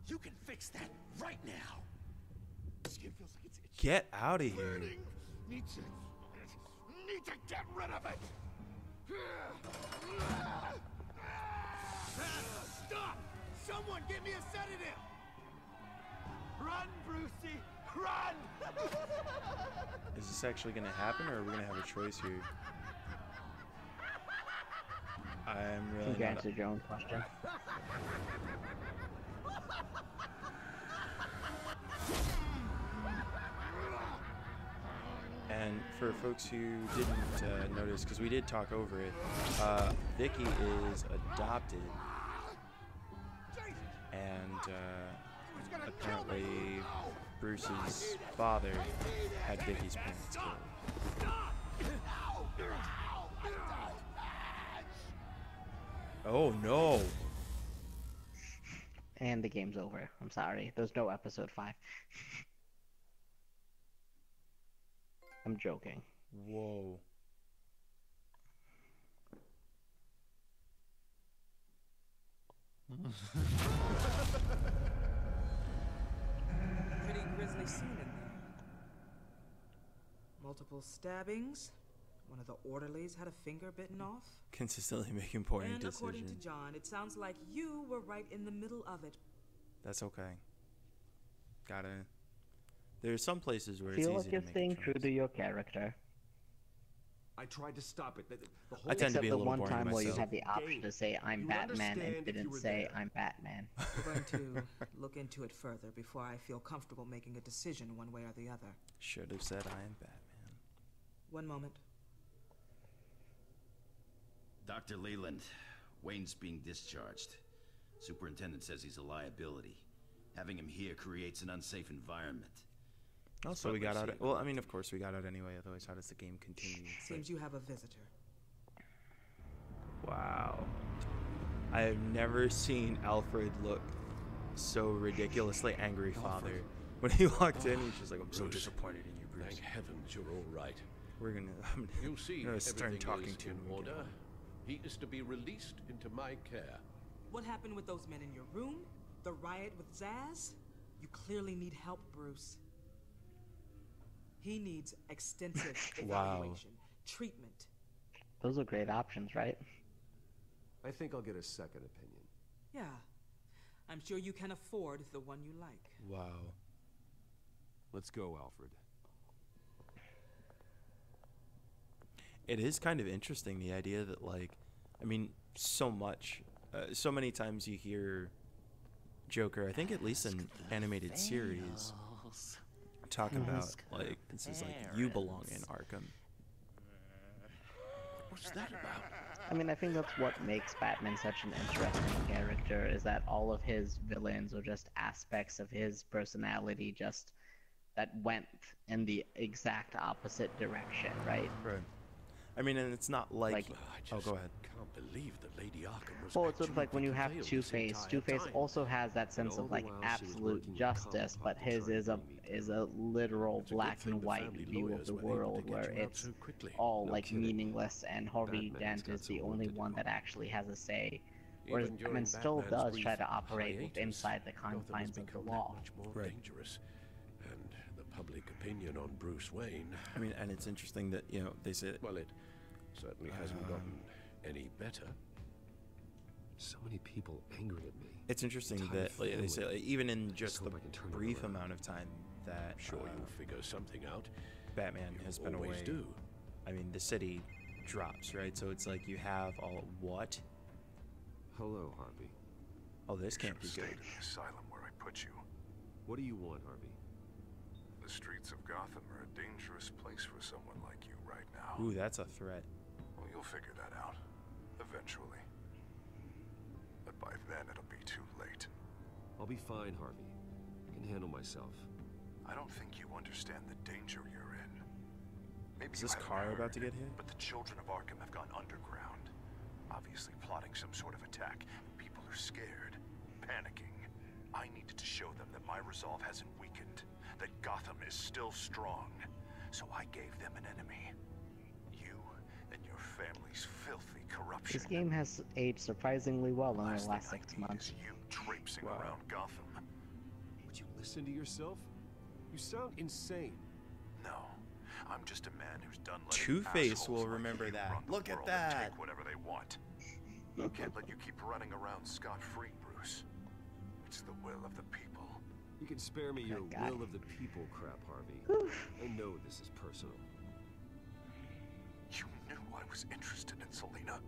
You can fix that right now. Skin feels like it's itchy. Get out of here. Burning. Need to get rid of it. Stop! Someone give me a sedative! Run, Brucey! Run! Is this actually going to happen, or are we going to have a choice here? I'm really You answered your own question. And for folks who didn't notice, because we did talk over it, Vicky is adopted, and apparently Bruce's father had Vicky's parents killed. Oh no! And the game's over. I'm sorry. There's no episode 5. I'm joking. Whoa. Pretty grisly scene in there. Multiple stabbings. One of the orderlies had a finger bitten off. Consistently making poor And decisions. according to John, it sounds like you were right in the middle of it. That's okay. There's some places where it's Feel easy like to you're make staying a true choice. to your character. I tried to stop it. The whole I tend to be a little Except the boring one time where you myself. had the option to say I'm You Batman understand and if you didn't were say there. I'm Batman. We're going to look into it further before I feel comfortable making a decision one way or the other. Should have said I am Batman. One moment. Dr. Leland, Wayne's being discharged. Superintendent says he's a liability. Having him here creates an unsafe environment. Oh, so we got out. Well, I mean, of course we got out anyway. Otherwise, how does the game continue? Seems you have a visitor. Wow. I have never seen Alfred look so ridiculously angry, father. When he walked in, he's just like, "I'm so Bruce, disappointed in you, Bruce." Thank heavens you're all right. You see, start everything talking is to him in when we order. get home. He is to be released into my care. What happened with those men in your room? The riot with Zaz? You clearly need help, Bruce. He needs extensive evaluation, treatment. Those are great options, right? I think I'll get a second opinion. Yeah. I'm sure you can afford the one you like. Wow. Let's go, Alfred. It is kind of interesting, the idea that, like, I mean, so many times you hear Joker, I think at least in animated series, talk about, like, this is like, you belong in Arkham. What's that about? I mean, I think that's what makes Batman such an interesting character, is that all of his villains are just aspects of his personality just that went in the exact opposite direction, right? Right. I mean, and it's not like oh, go ahead. Can't believe that Lady Arkham was Well, it's sort of actually like when you have veiled this Two-Face. entire Two-Face time. also has that sense all of the like while she was absolute working with justice, Cobblepot but to his try is and a literal It's a good black thing and the white family view of lawyers the were able to world get where you out it's so quickly. all No like kidding. meaningless, and Harvey Batman's Dent got is the some work only to do. one that actually has a say. Whereas Even Batman during still Batman's does brief try to operate hiatus, inside the Gotham has confines of the become law. that much more Right. dangerous, and the public opinion on Bruce Wayne. I mean, and it's interesting that, you know, they say Well, it certainly hasn't gotten any better. So many people angry at me. it's interesting Entire that like, they say family. like, even in I just hope the I can turn it brief around. amount of time that Sure, you'll figure something out. Batman You has been always away. do. I mean, the city drops, right? So it's like you have all what? Hello, Harvey. Oh, this can't be Stayed good. in the asylum where I put you. What do you want, Harvey? The streets of Gotham are a dangerous place for someone like you right now. Ooh, that's a threat. Well, you'll figure that out. Eventually. But by then, it'll be too late. I'll be fine, Harvey. I can handle myself. I don't think you understand the danger you're in. Maybe Is you this haven't car about heard, to get hit? But the children of Arkham have gone underground. Obviously plotting some sort of attack. People are scared, panicking. I needed to show them that my resolve hasn't weakened, that Gotham is still strong. So I gave them an enemy. You and your family's filthy corruption. This game has aged surprisingly well in the last thing 6 I need months. is you traipsing around Gotham. Would you listen to yourself? You sound insane. No, I'm just a man who's done letting Two-Face assholes will like remember you that. run the Look at world and that. Take whatever they want. Can't let you keep running around scot-free, Bruce. It's the will of the people. You can spare me your guy. will of the people crap, Harvey. I know this is personal. You knew I was interested in Selina.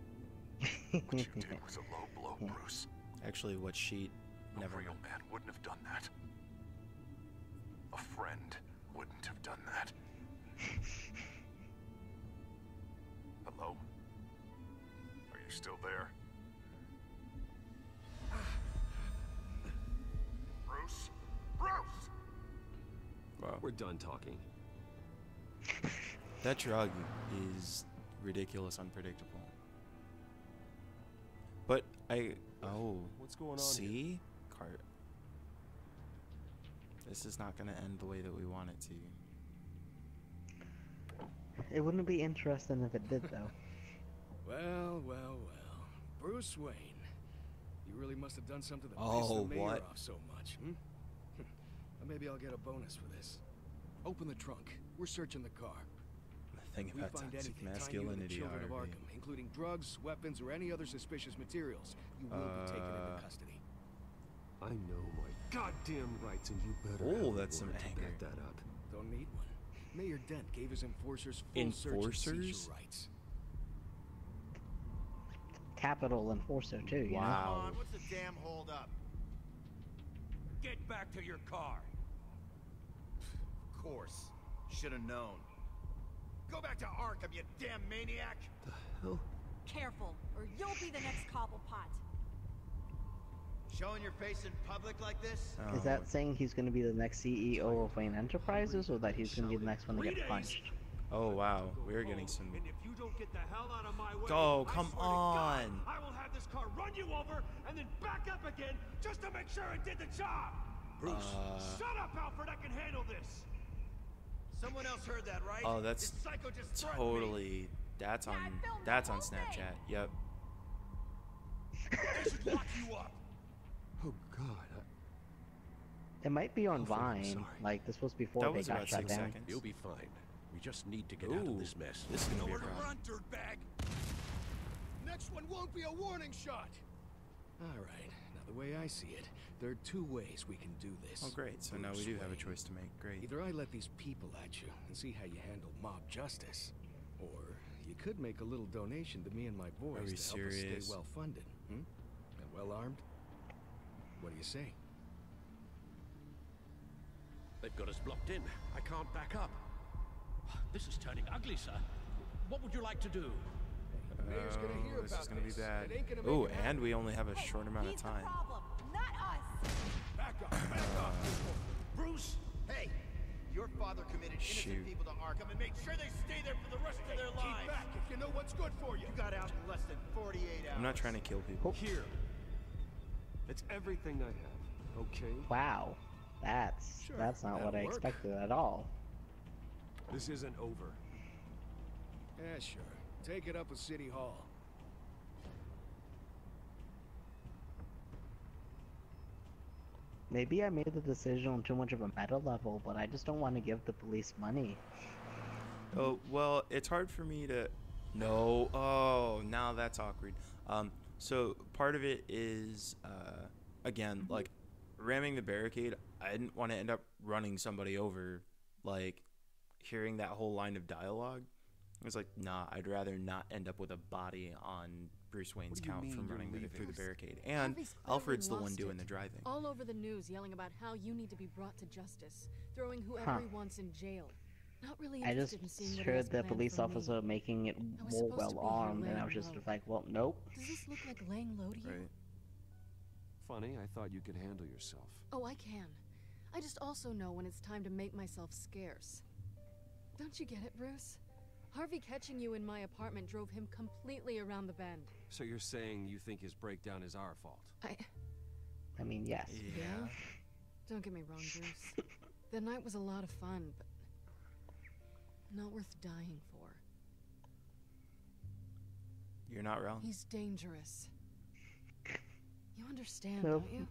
What you did was a low blow, Bruce. Actually, what sheet? Never A real mind. man wouldn't have done that. A friend wouldn't have done that. Hello? Are you still there? Bruce? Bruce! Wow. We're done talking. That drug is ridiculous, unpredictable. But What's going on see? Cart. This is not gonna end the way that we want it to. It wouldn't be interesting if it did, though. Well, well, well. Bruce Wayne. You really must have done something that pissed Oh, the mayor what? off so much, hmm? Maybe I'll get a bonus for this. Open the trunk. We're searching the car. The thing If we about find toxic anything tying you to the masculinity, children of Harvey. Arkham, including drugs, weapons, or any other suspicious materials, you will be taken into custody. I know my goddamn rights, and you better Oh, have that's some the word to anger. back that up. Don't need one. Mayor Dent gave his enforcers full search and Enforcers? seizure rights. Capital Enforcer, too, you know? Wow. What's the damn hold up? Get back to your car. Of course. Should have known. Go back to Arkham, you damn maniac! The hell? Careful, or you'll be the next Cobblepot. Showing your face in public like this? Oh, Is that saying he's going to be the next CEO of Wayne Enterprises, or that he's going to be the next one to get punched? oh wow, we're getting some. And if you don't get the hell out of my way, Go, I come swear to God, on. I will have this car run you over and then back up again just to make sure it did the job. Bruce. Shut up, Alfred. I can handle this. Someone else heard that, right? Oh, that's This psycho just threatened me. totally. That's on. I filmed the That's on whole thing. Snapchat. Yep. They should lock you up. Oh God. It might be on Alfred, I'm Vine. sorry. Like, this was before That they was got about shut 6 down. seconds. You'll be fine. We just need to get out Ooh, of this mess. this is gonna be a Nowhere to problem. run, dirtbag. Next one won't be a warning shot. All right. Now, the way I see it, there are two ways we can do this. Oh great. So now we Bruce do have a Wayne. choice to make. Great. Either I let these people at you and see how you handle mob justice, or you could make a little donation to me and my boys Are we to help us serious? stay well funded, and well armed. What do you say? They've got us blocked in. I can't back up. This is turning ugly, sir. What would you like to do? Mayor's gonna hear This about is gonna be bad. It ain't gonna make Oh, it and happen. we only have a short amount of time. Back off, people. Bruce, hey, your father committed Shoot. innocent people to Arkham and made sure they stay there for the rest of their lives. Keep back if you know what's good for you. You got out in less than 48 hours. I'm not trying to kill people. Here. It's everything I have, okay? Wow. That's not what I expected at all. This isn't over. Yeah, sure. Take it up with City Hall. Maybe I made the decision on too much of a meta level, but I just don't want to give the police money. Oh, well, it's hard for me to... No. Oh, now that's awkward. So part of it is, again, like, ramming the barricade. I didn't want to end up running somebody over, like, hearing that whole line of dialogue. I was like, nah, I'd rather not end up with a body on Bruce Wayne's count from running through the barricade. And Harvey's Alfred's the clearly one lost doing it. the driving. All over the news yelling about how you need to be brought to justice, throwing whoever he wants in jail. Not really I just interested in seeing what he has heard the planned police for me. officer making it I was more supposed to well be here armed, and I laying was just low. like, well, nope. Does this look like laying low to you? Right. Funny, I thought you could handle yourself. Oh, I can. I just also know when it's time to make myself scarce. Don't you get it, Bruce? Harvey catching you in my apartment drove him completely around the bend. So you're saying you think his breakdown is our fault? I mean, yes. Yeah? Don't get me wrong, Bruce. The night was a lot of fun, but not worth dying for. You're not wrong. He's dangerous. You understand, Nope. don't you?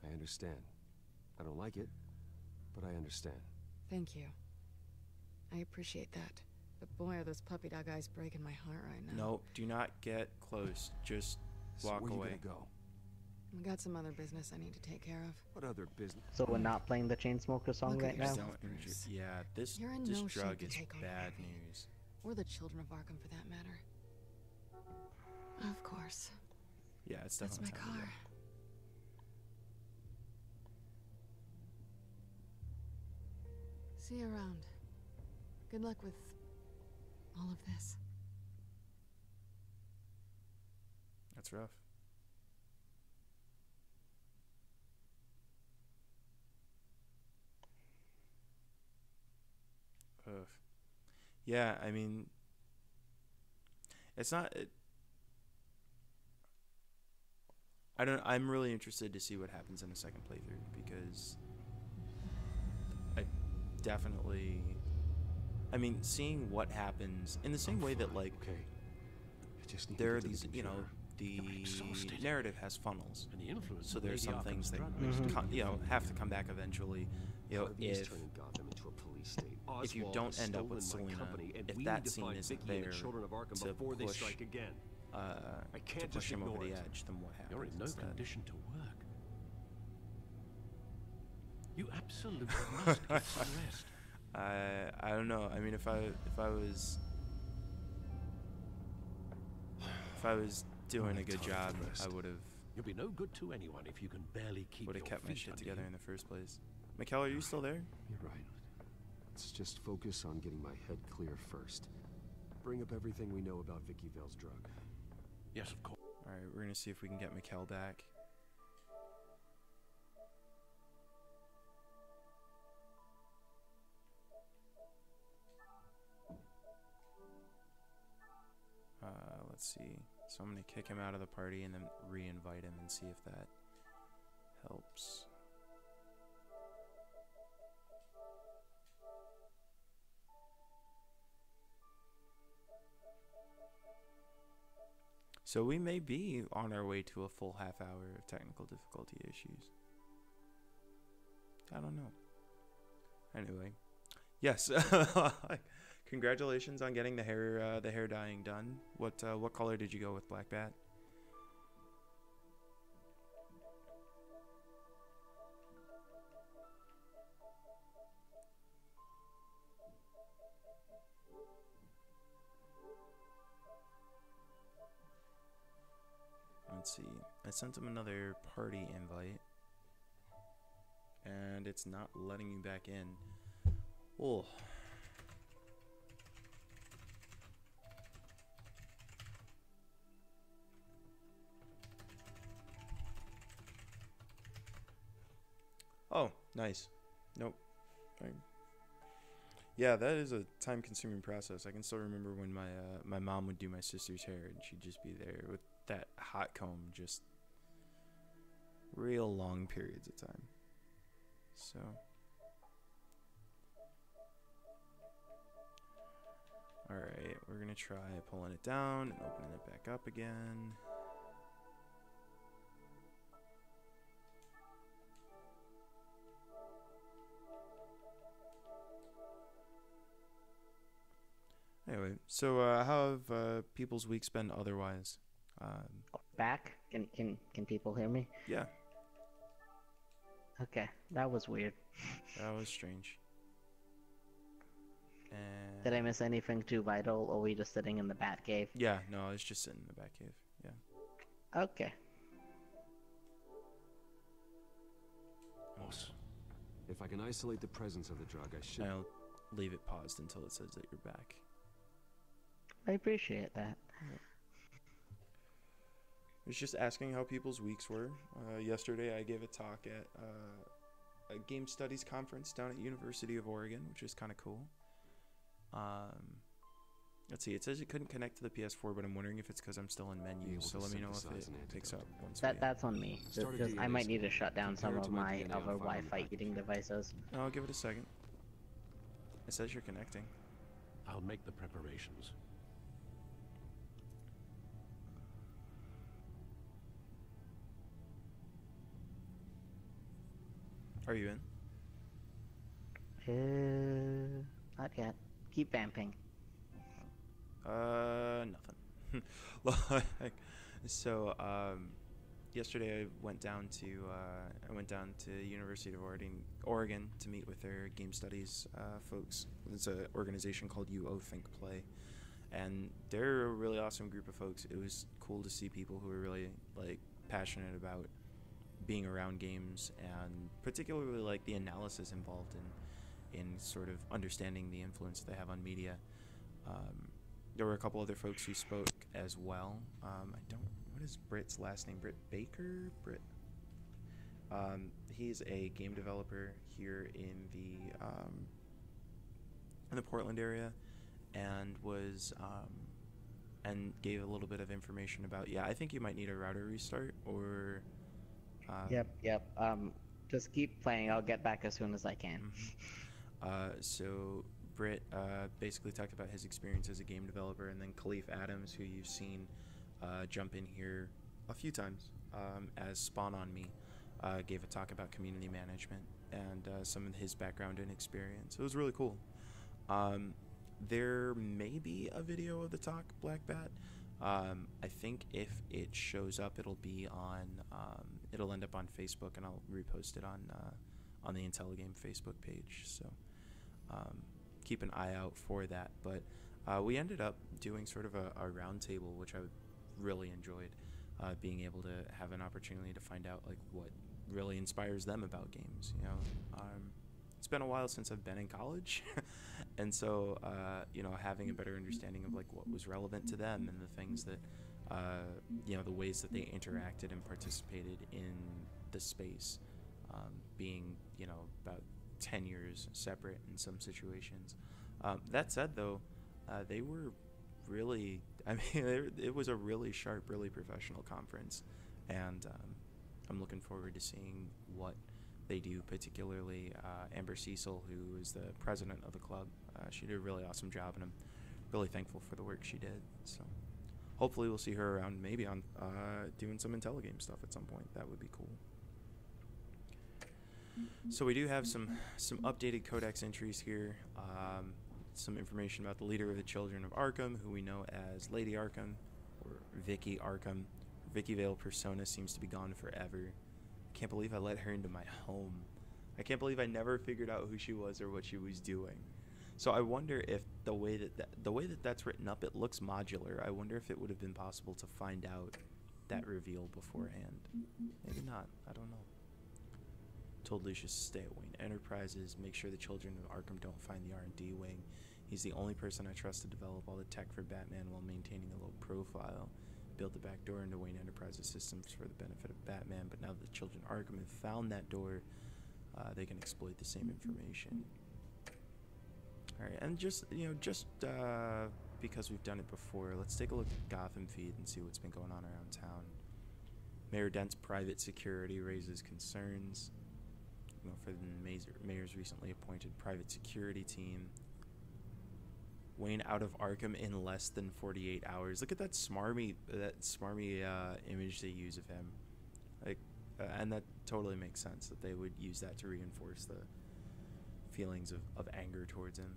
I understand. I don't like it, but I understand. Thank you. I appreciate that. But boy, are those puppy dog eyes breaking my heart right now. No, do not get close. Just walk where away. You gonna go? I got some other business I need to take care of. What other business? So we're not playing the Chainsmoker song Look at right now? yourself, Bruce. Yeah, this You're in this no shape drug to is take on bad Harvey. news. Or the children of Arkham, for that matter. Of course. Yeah, it's That's definitely my time to car. See you around. Good luck with all of this. That's rough. Ugh. Yeah, I mean, it's not. I don't. I'm really interested to see what happens in the second playthrough because I definitely. I mean, seeing what happens in the same way that like there are these, you know, the narrative has funnels, And the influence so of there's Lady some things Arkham's that drug you know have to come back eventually. You know, Harvey is if turning Gotham into a police state. if you Oswald don't has end up with stolen my Selena, company, and if we that need to scene find isn't Vicky and there the children of Arkham to before they push, strike again. I to can't push just him over ignore the it. edge, then what happens? You're in no instead? condition to work. You absolutely must get some rest. I don't know. I mean, if I was doing a good job, I would have. You'll be no good to anyone if you can barely keep Would have your kept my feet shit under together you. in the first place. Mikkel, are you still there? You're right. Let's just focus on getting my head clear first. Bring up everything we know about Vicky Vale's drug. Yes, of course. All right, we're gonna see if we can get Mikkel back. Let's see. So I'm gonna kick him out of the party and then re-invite him and see if that helps. So we may be on our way to a full half hour of technical difficulty issues. I don't know. Anyway, yes. Congratulations on getting the hair dyeing done. What color did you go with, Black Bat? Let's see. I sent him another party invite, and it's not letting me back in. Oh. Oh, nice. Nope. Yeah, that is a time-consuming process. I can still remember when my mom would do my sister's hair, and she'd just be there with that hot comb, just real long periods of time. So, all right, we're gonna try pulling it down and opening it back up again. Anyway, so how have people's weeks been otherwise? Back? Can people hear me? Yeah. Okay, that was weird. That was strange. And Did I miss anything too vital, or were we just sitting in the bat cave? yeah, no, I was just sitting in the back cave. Yeah. Okay. If I can isolate the presence of the drug, I should. I'll leave it paused until it says that you're back. I appreciate that. I was just asking how people's weeks were. Yesterday I gave a talk at a game studies conference down at University of Oregon, which is kind of cool. Let's see, it says it couldn't connect to the PS4, but I'm wondering if it's because I'm still in menu, so let me know if it picks up once That's on me, because I might need to shut down some of my other Wi-Fi eating devices. I'll give it a second. It says you're connecting. I'll make the preparations. Are you in? Not yet. Keep vamping. Nothing. So, yesterday I went down to University of Oregon to meet with their game studies folks. It's an organization called UO Think Play, and they're a really awesome group of folks. It was cool to see people who are really passionate about being around games, and particularly the analysis involved in sort of understanding the influence they have on media. There were a couple other folks who spoke as well. What is Britt's last name? Britt Baker? He's a game developer here in the Portland area, and and gave a little bit of information about, I think you might need a router restart, or Yep. Just keep playing. I'll get back as soon as I can. So Britt basically talked about his experience as a game developer, and then Khalif Adams, who you've seen jump in here a few times as Spawn on Me, gave a talk about community management and some of his background and experience. It was really cool. There may be a video of the talk, Black Bat. I think if it shows up, it'll be on. It'll end up on Facebook, and I'll repost it on the Intelligame Facebook page. So keep an eye out for that. But we ended up doing sort of a round table, which I really enjoyed. Being able to have an opportunity to find out what really inspires them about games. It's been a while since I've been in college, and so having a better understanding of what was relevant to them, and the things that the ways that they interacted and participated in the space, being about 10 years separate in some situations. That said, though, they were really, it was a really sharp, really professional conference, and I'm looking forward to seeing what they do, particularly Amber Cecil, who is the president of the club. She did a really awesome job, and I'm really thankful for the work she did. So hopefully we'll see her around, maybe on doing some Intelligame stuff at some point. That would be cool. So we do have some updated codex entries here. Some information about the leader of the Children of Arkham, who we know as Lady Arkham, or Vicky Arkham. Vicky Vale persona seems to be gone forever. I can't believe I let her into my home. I can't believe I never figured out who she was or what she was doing. So I wonder if the way that that's written up, it looks modular. I wonder if it would have been possible to find out that reveal beforehand. Maybe not. I don't know. Told Lucius to stay at Wayne Enterprises, make sure the Children of Arkham don't find the R&D wing. He's the only person I trust to develop all the tech for Batman while maintaining a low profile. Built the back door into Wayne Enterprises systems for the benefit of Batman, but now that the Children of Arkham have found that door, they can exploit the same information. All right, and just because we've done it before, let's take a look at Gotham feed and see what's been going on around town. Mayor Dent's private security raises concerns, for the mayor's recently appointed private security team. Wayne out of Arkham in less than 48 hours. Look at that smarmy image they use of him. And that totally makes sense that they would use that to reinforce the feelings of anger towards him.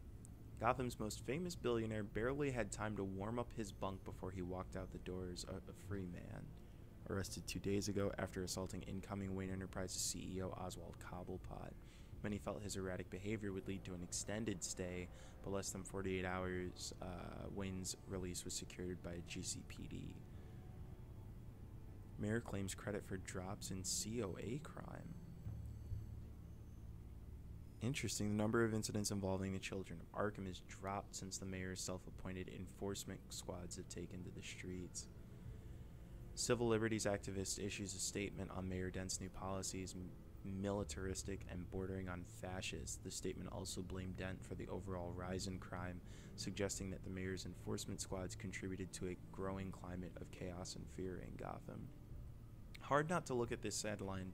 Gotham's most famous billionaire barely had time to warm up his bunk before he walked out the doors, a free man. Arrested 2 days ago after assaulting incoming Wayne Enterprises CEO Oswald Cobblepot. Many felt his erratic behavior would lead to an extended stay, but less than 48 hours, Wayne's release was secured by GCPD. Mayor claims credit for drops in COA crime. Interesting. The number of incidents involving the children of Arkham has dropped since the mayor's self-appointed enforcement squads have taken to the streets. Civil liberties activist issues a statement on Mayor Dent's new policies, militaristic and bordering on fascist. The statement also blamed Dent for the overall rise in crime, suggesting that the mayor's enforcement squads contributed to a growing climate of chaos and fear in Gotham. Hard not to look at this headline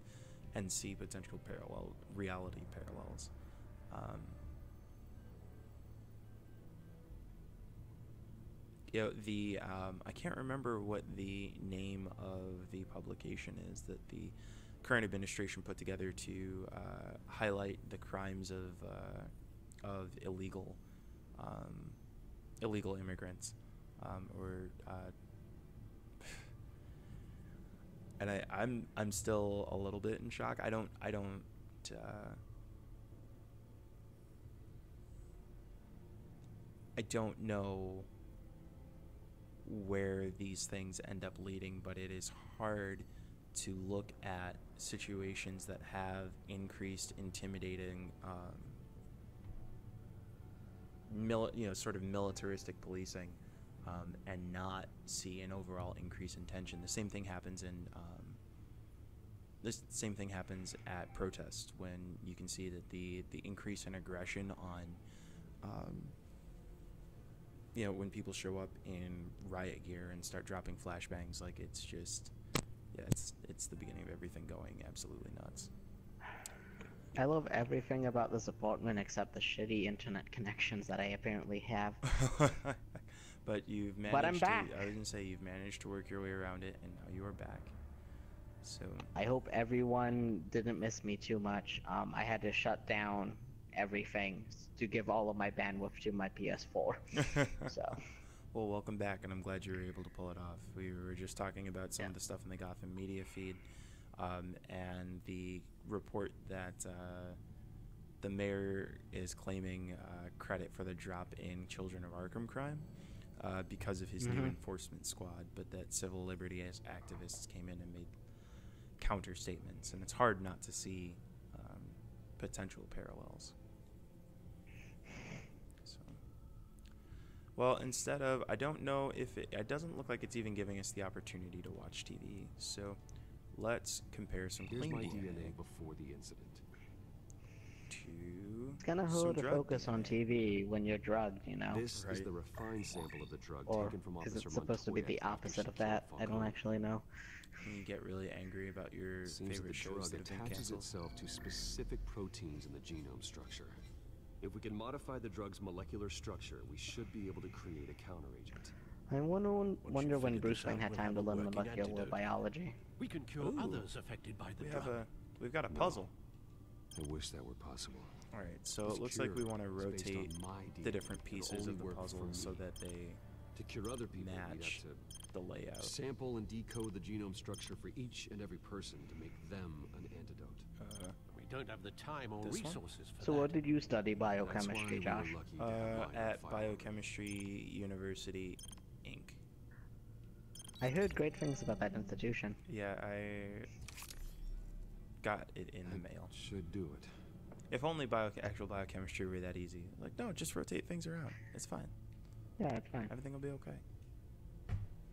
and see potential reality parallels. I can't remember what the name of the publication is that the current administration put together to highlight the crimes of illegal immigrants, and I'm still a little bit in shock. I don't know where these things end up leading, but it is hard to look at situations that have increased intimidating sort of militaristic policing and not see an overall increase in tension. The same thing happens at protests, when you can see that the increase in aggression on when people show up in riot gear and start dropping flashbangs, like it's the beginning of everything going absolutely nuts. I love everything about this apartment except the shitty internet connections that I apparently have. But you've managed. But I'm back. I was gonna say you've managed to work your way around it, and now you are back. So I hope everyone didn't miss me too much. I had to shut down everything to give all of my bandwidth to my PS4. So. Well, welcome back, and I'm glad you were able to pull it off. We were just talking about some of the stuff in the Gotham media feed, and the report that the mayor is claiming credit for the drop in Children of Arkham crime because of his new enforcement squad, but that civil liberties activists came in and made counter statements, and it's hard not to see potential parallels. Well, instead of, I don't know if it doesn't look like it's even giving us the opportunity to watch TV. So let's compare some Here's my DNA before the incident. It's kind of hard to focus on TV when you're drugged, This is the refined sample of the drug taken from Officer Montoya. Is it supposed to be the opposite of that? I don't actually know. You get really angry about your favorite shows that have been canceled. Itself to specific proteins in the genome structure. If we can modify the drug's molecular structure, we should be able to create a counteragent. I wonder when Bruce Wayne had time to learn molecular biology. We can cure others affected by the drug. We've got a puzzle. I wish that were possible. All right, so it looks like we want to rotate the different pieces of the puzzle so that they match the layout. Sample and decode the genome structure for each and every person to make them an antidote. We don't have the time or resources for that. So what did you study biochemistry, Josh? At Biochemistry University, Inc. I heard great things about that institution. Yeah, I got it in the mail. Should do it. If only actual biochemistry were that easy. Like, no, just rotate things around. It's fine. Yeah, it's fine. Everything will be okay.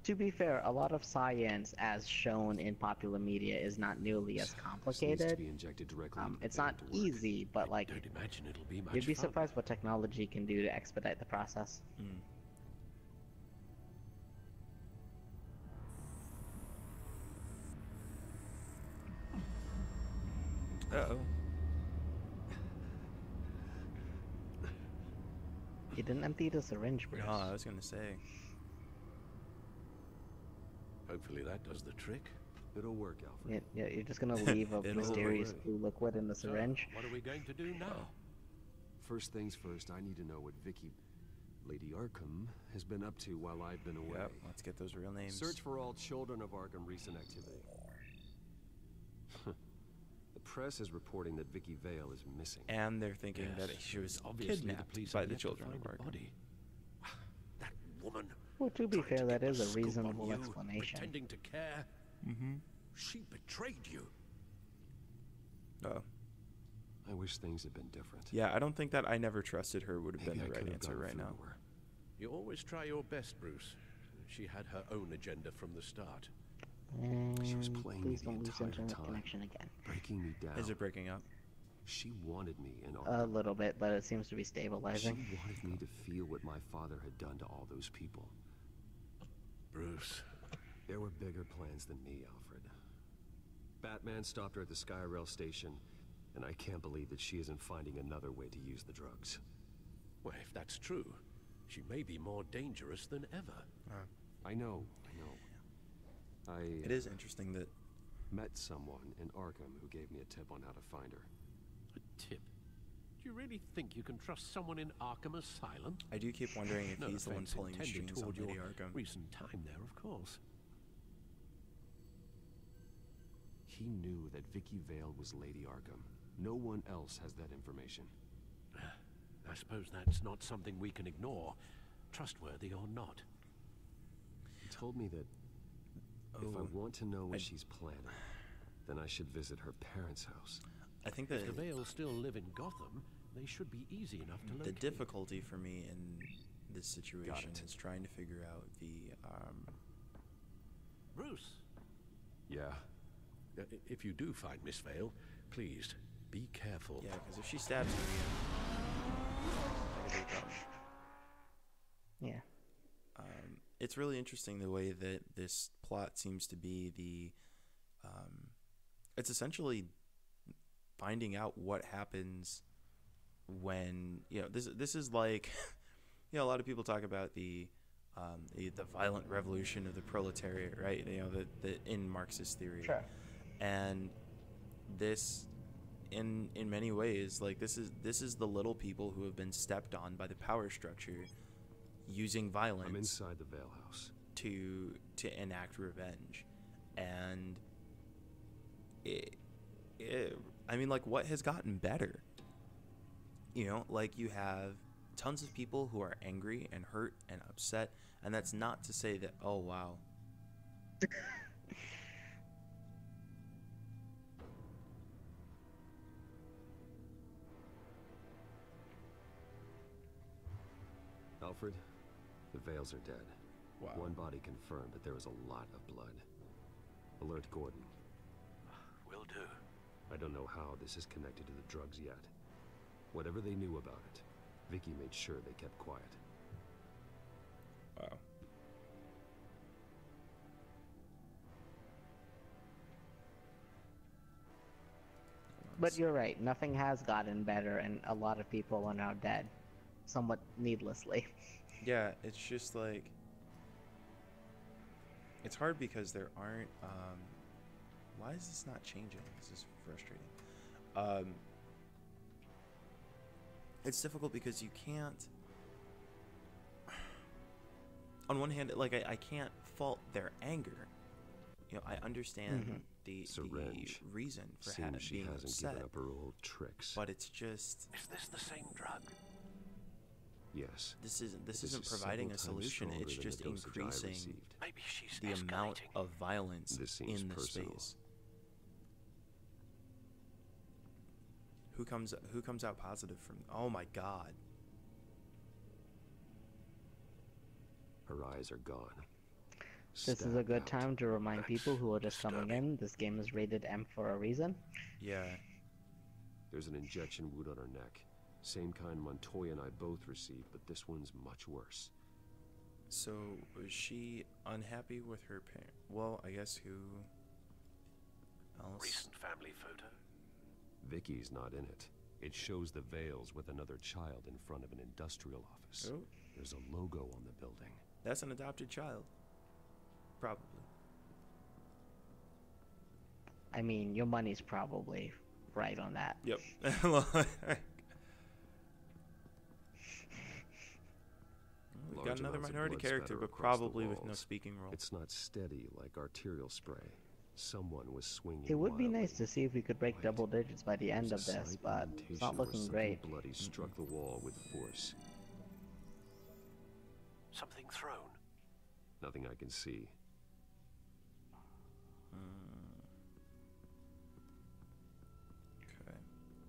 To be fair, a lot of science, as shown in popular media, is not nearly as This needs to complicated. be injected directly into the It's vein not to work. easy, but like, Don't imagine it'll be much you'd be fun. surprised what technology can do to expedite the process. Uh-oh. You didn't empty the syringe, Bruce. No, I was gonna say. Hopefully that does the trick. It'll work, Alfred. Yeah, you're just gonna leave a It'll mysterious work. blue liquid in the So, syringe? what are we going to do now? First things first, I need to know what Lady Arkham, has been up to while I've been away. Yep, let's get those real names. Search for all children of Arkham recent activity. The press is reporting that Vicky Vale is missing. And they're thinking that she was Obviously, kidnapped the police by have the yet to children of find a Arkham. body. That woman. Well, to be trying fair, to that get is the a scoop on reasonable you, explanation. Pretending to care. Mm-hmm. She betrayed you. Oh. I wish things had been different. Yeah, I don't think that I never trusted her would have been Maybe the I right could have answer gotten right through now. to her. You always try your best, Bruce. She had her own agenda from the start. She was playing me Please the don't lose entire internet time, connection again. breaking me down. Is it breaking up? She wanted me in A Arkham. little bit, but it seems to be She stabilizing. wanted me to feel what my father had done to all those people. Bruce. There were bigger plans than me, Alfred. Batman stopped her at the Skyrail station, and I can't believe that she isn't finding another way to use the drugs. Well, if that's true, she may be more dangerous than ever. I know. It is interesting that... met someone in Arkham who gave me a tip on how to find her. A tip? Do you really think you can trust someone in Arkham Asylum? I do keep wondering if No he's the one offense pulling the intended strings on toward Lady your Arkham. recent time there, of course. He knew that Vicky Vale was Lady Arkham. No one else has that information. I suppose that's not something we can ignore, trustworthy or not. He told me that if I want to know what she's planning, then I should visit her parents' house. I think that If the Vale still live in Gotham, they should be easy enough to the locate. difficulty for me in this situation is trying to figure out the... Bruce! Yeah? If you do find Miss Vale, please, be careful. Yeah, because if she stabs me again... Yeah. It's really interesting the way that this plot seems to be the... it's essentially finding out what happens when... this is like... a lot of people talk about the violent revolution of the proletariat, right? The in Marxist theory. Sure. And this, in many ways, like this is the little people who have been stepped on by the power structure, using violence. I'm inside the Vale house to enact revenge, and I mean, like, what has gotten better? Like, you have tons of people who are angry and hurt and upset, and that's not to say that, oh wow. Alfred, the Vales are dead. Wow. One body confirmed, but there was a lot of blood. Alert Gordon. Will do. I don't know how this is connected to the drugs yet. Whatever they knew about it, Vicky made sure they kept quiet. Wow. But you're right, nothing has gotten better, and a lot of people are now dead. Somewhat needlessly. Yeah, it's just like... It's hard because there aren't... why is this not changing? This is frustrating. It's difficult because you can't... On one hand, like, I can't fault their anger. I understand the reason for Seems she being hasn't upset. given up her old tricks. But it's just... Is this the same drug? Yes. This isn't providing a solution. It's just increasing the amount of violence in the space. Who comes out positive from? Oh my God. Her eyes are gone. This is a good time to remind people who are just coming in, this game is rated M for a reason. Yeah. There's an injection wound on her neck. Same kind Montoya and I both received, but this one's much worse. So, was she unhappy with her parent? Well, I guess who else? Recent family photo? Vicky's not in it. It shows the Vales with another child in front of an industrial office. Oh. There's a logo on the building. That's an adopted child. Probably. I mean, your money's probably right on that. Yep. We got another minority character, but probably with no speaking role. It's not steady like arterial spray. Someone was swinging. It would be wildly. nice to see if we could break double digits by the end of this, but it's not looking great. Bloody struck the wall with force. Something thrown? Nothing I can see. Okay,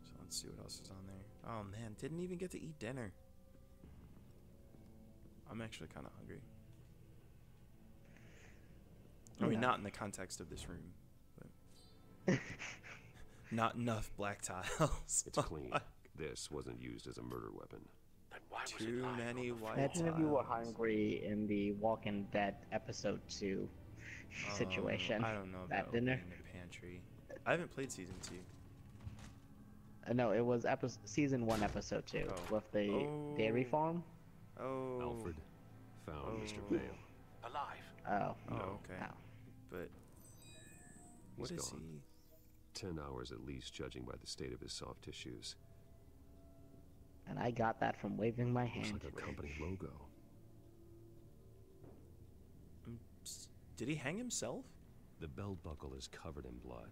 so let's see what else is on there. Oh man, didn't even get to eat dinner. I'm actually kind of hungry. I mean, not in the context of this room, but not enough black tiles. It's clean. This wasn't used as a murder weapon. Then why was Too many white Imagine tiles. if you were hungry in the Walking Dead episode 2 situation. I don't know that about dinner. opening the pantry. I haven't played season 2. No, it was season 1, episode 2 with the dairy farm. Oh. Alfred found Mr. Vale. Alive. Oh. Oh, okay. Oh. But what He's is gone. he? 10 hours at least, judging by the state of his soft tissues. And I got that from waving my hand. Looks like a company logo. Did he hang himself? The belt buckle is covered in blood.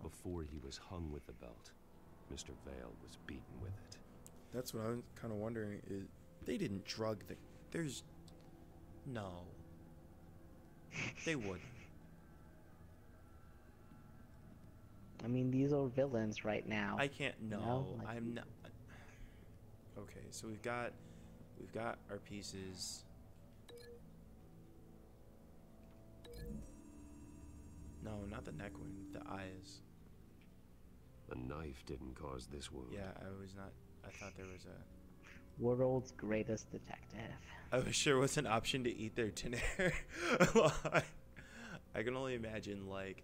Before he was hung with the belt, Mr. Vale was beaten with it. That's what I'm kind of wondering. Is they didn't drug the? There's no. They would. I mean, these are villains right now. I can't. No, you know? Like, I'm not. Okay, so we've got our pieces. No, not the neck wound. The eyes. The knife didn't cause this wound. Yeah, I was not. I thought there was a. World's greatest detective. I wish there was an option to eat their dinner. I can only imagine, like,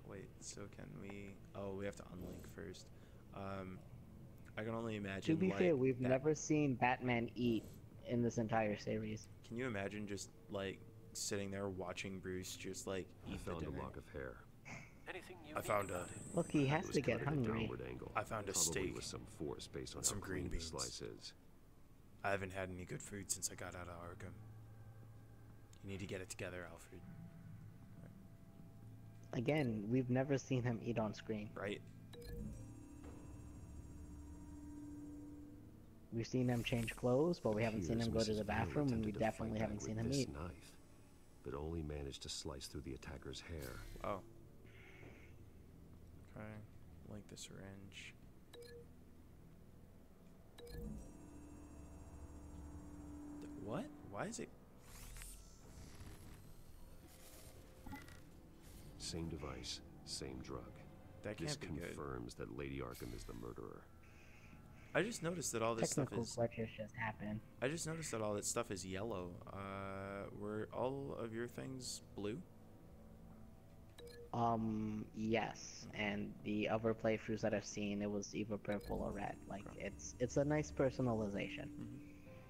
wait, so can we, oh, we have to unlink first. I can only imagine, To be like, fair, we've never seen Batman eat in this entire series. Can you imagine just, like, sitting there watching Bruce just, like, eat the found dinner? a lock of hair. Anything you I found a... Look, he has It was to get cut at a hungry. downward angle, I found a probably steak with some force based on and how some green clean the beans. slice is. I haven't had any good food since I got out of Arkham. You need to get it together, Alfred. Again, we've never seen him eat on screen. Right? We've seen him change clothes, but we haven't seen Here's him go to Mrs. the Vale bathroom, and we attempted to definitely fight haven't back seen with him this eat. knife, but only managed to slice through the attacker's hair. Oh. Okay. Like the syringe. What? Why is it? Same device, same drug. That This can't be good. confirms that Lady Arkham is the murderer. I just noticed that all this Technical stuff is. glitches just happen. I just noticed that all that stuff is yellow. Were all of your things blue? Yes, and the other playthroughs that I've seen, it was either purple or red. Like, it's a nice personalization.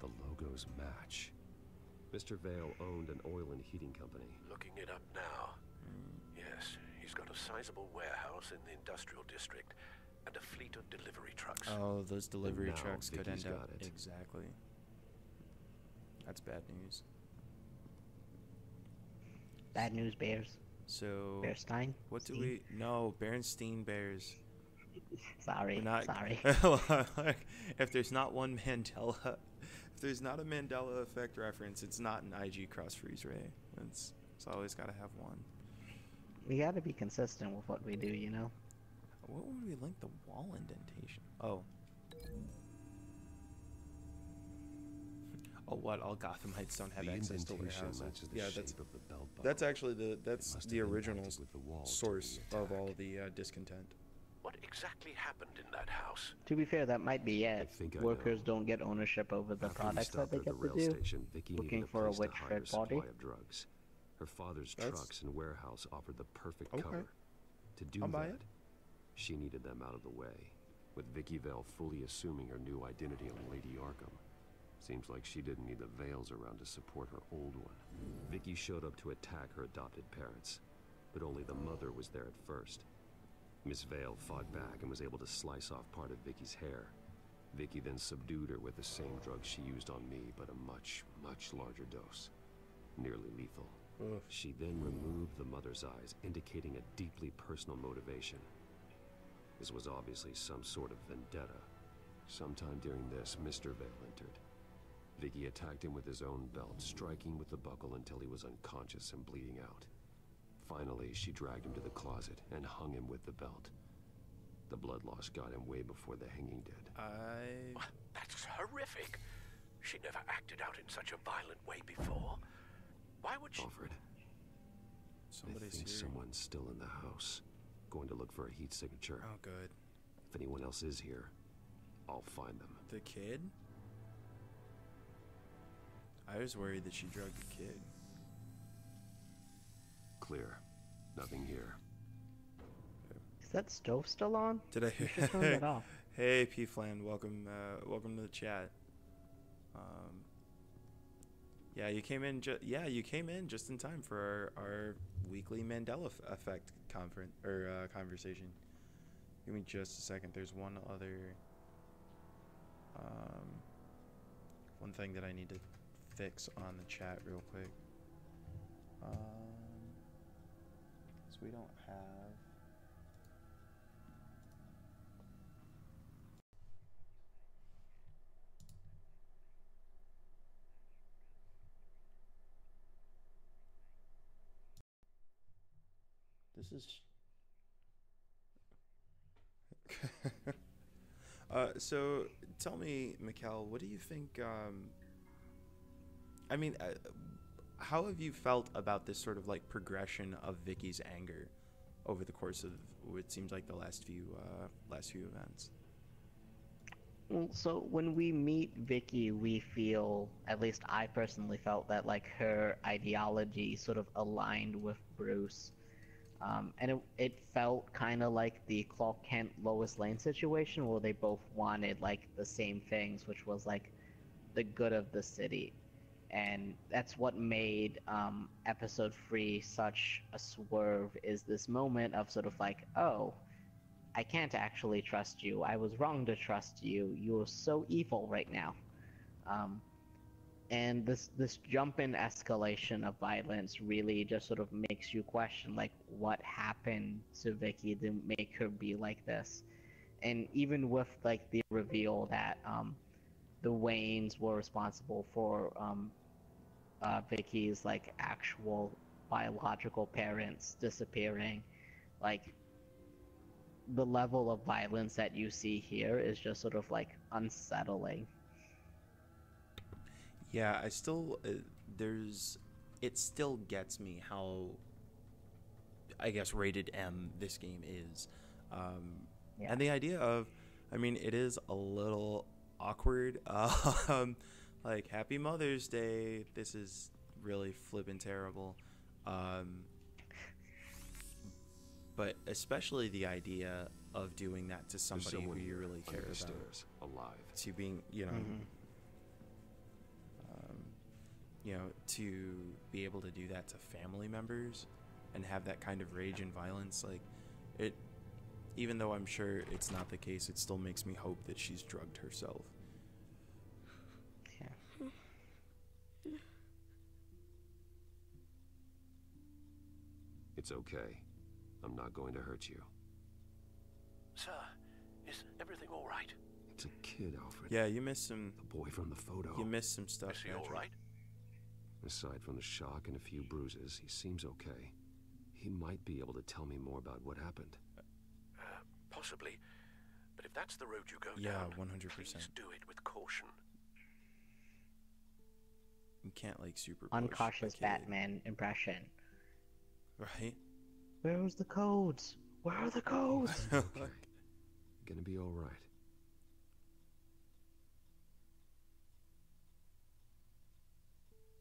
The logos match. Mr. Vale owned an oil and heating company. Looking it up now. Yes, he's got a sizable warehouse in the industrial district and a fleet of delivery trucks. Oh, those delivery now trucks could Vicky's end up. got it. Exactly. That's bad news. Bad news bears. So. Bearstein? What do Stein? we? No, Berenstein Bears. Sorry, We're not, sorry. If there's not one Mandela, if there's not a Mandela effect reference, it's not an IG cross FreezeRay. It's always got to have one. We gotta be consistent with what we do, you know? What would we link the wall indentation? Oh. Oh, what? All Gothamites don't have access to warehouses. Yeah, that's actually the original source of all the discontent. What exactly happened in that house? To be fair, that might be it. Workers don't get ownership over the products that they get to do. Looking for a witch-fed body. Her father's trucks and warehouse offered the perfect cover. To do that, she needed them out of the way, with Vicky Vale fully assuming her new identity on Lady Arkham. Seems like she didn't need the Vales around to support her old one. Vicky showed up to attack her adopted parents, but only the mother was there at first. Miss Vale fought back and was able to slice off part of Vicky's hair. Vicky then subdued her with the same drug she used on me, but a much, much larger dose. Nearly lethal. She then removed the mother's eyes, indicating a deeply personal motivation. This was obviously some sort of vendetta. Sometime during this, Mr. Vale entered. Vicky attacked him with his own belt, striking with the buckle until he was unconscious and bleeding out. Finally, she dragged him to the closet and hung him with the belt. The blood loss got him way before the hanging did. That's horrific. She never acted out in such a violent way before. Why would she? Alfred, I think someone's still in the house. Going to look for a heat signature. Oh, good. If anyone else is here, I'll find them. The kid? I was worried that she drugged the kid. Clear. Nothing here. Is that stove still on? Did I? You should turn it off. Hey, P Flan, welcome to the chat. Yeah, you came in. You came in just in time for our weekly Mandela effect conversation. Give me just a second. There's one other one thing that I need to fix on the chat real quick. So we don't have. This is. So tell me, Mikkel, what do you think? I mean, how have you felt about this sort of like progression of Vicky's anger over the course of what seems like the last few events? Well, so when we meet Vicky, we feel, at least I personally felt, that like her ideology sort of aligned with Bruce. And it felt kind of like the Clark Kent Lois Lane situation, where they both wanted like the same things, which was like the good of the city. And that's what made episode 3 such a swerve, is this moment of sort of like, oh, I can't actually trust you. I was wrong to trust you. You're so evil right now. And this jump in escalation of violence really just sort of makes you question, like, what happened to Vicky to make her be like this. And even with like the reveal that the Waynes were responsible for Vicky's like actual biological parents disappearing, like the level of violence that you see here is just sort of like unsettling. Yeah, I still it still gets me how, I guess, rated M this game is. And the idea of, I mean, it is a little awkward. Like, Happy Mother's Day. This is really flippin' terrible. But especially the idea of doing that to somebody who you really care about. Alive. To being, you know, to be able to do that to family members and have that kind of rage and violence, like, it, even though I'm sure it's not the case, it still makes me hope that she's drugged herself. It's okay. I'm not going to hurt you. Sir, is everything all right? It's a kid, Alfred. Yeah, you missed some... The boy from the photo. You missed some stuff, Is he all right? Aside from the shock and a few bruises, he seems okay. He might be able to tell me more about what happened. Possibly. But if that's the road you go yeah, down, 100%. please do it with caution. You can't like super push Uncautious a kid. Batman impression. Right? Where's the codes? Where are the codes? Okay. Gonna be all right.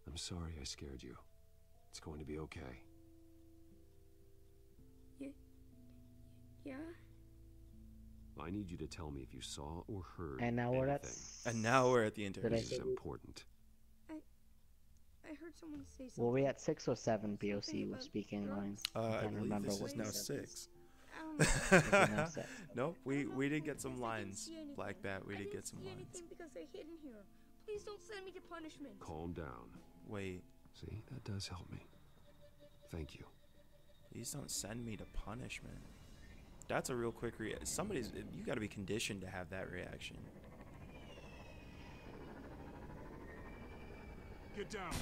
I'm sorry I scared you. It's going to be okay. Yeah? I need you to tell me if you saw or heard And now we're at... anything. And now we're at the interview. This is important. I heard someone say something. Were we at 6 or 7 BOC with speaking lines? I can't believe remember this what is you now said. 6. I Nope, we did get some lines. see anything. Black Bat, we I did didn't get some see lines. anything because they're hidden here. Please don't send me to punishment. Calm down. Wait. See, that does help me. Thank you. Please don't send me to punishment. That's a real quick somebody's. You got to be conditioned to have that reaction. Get down.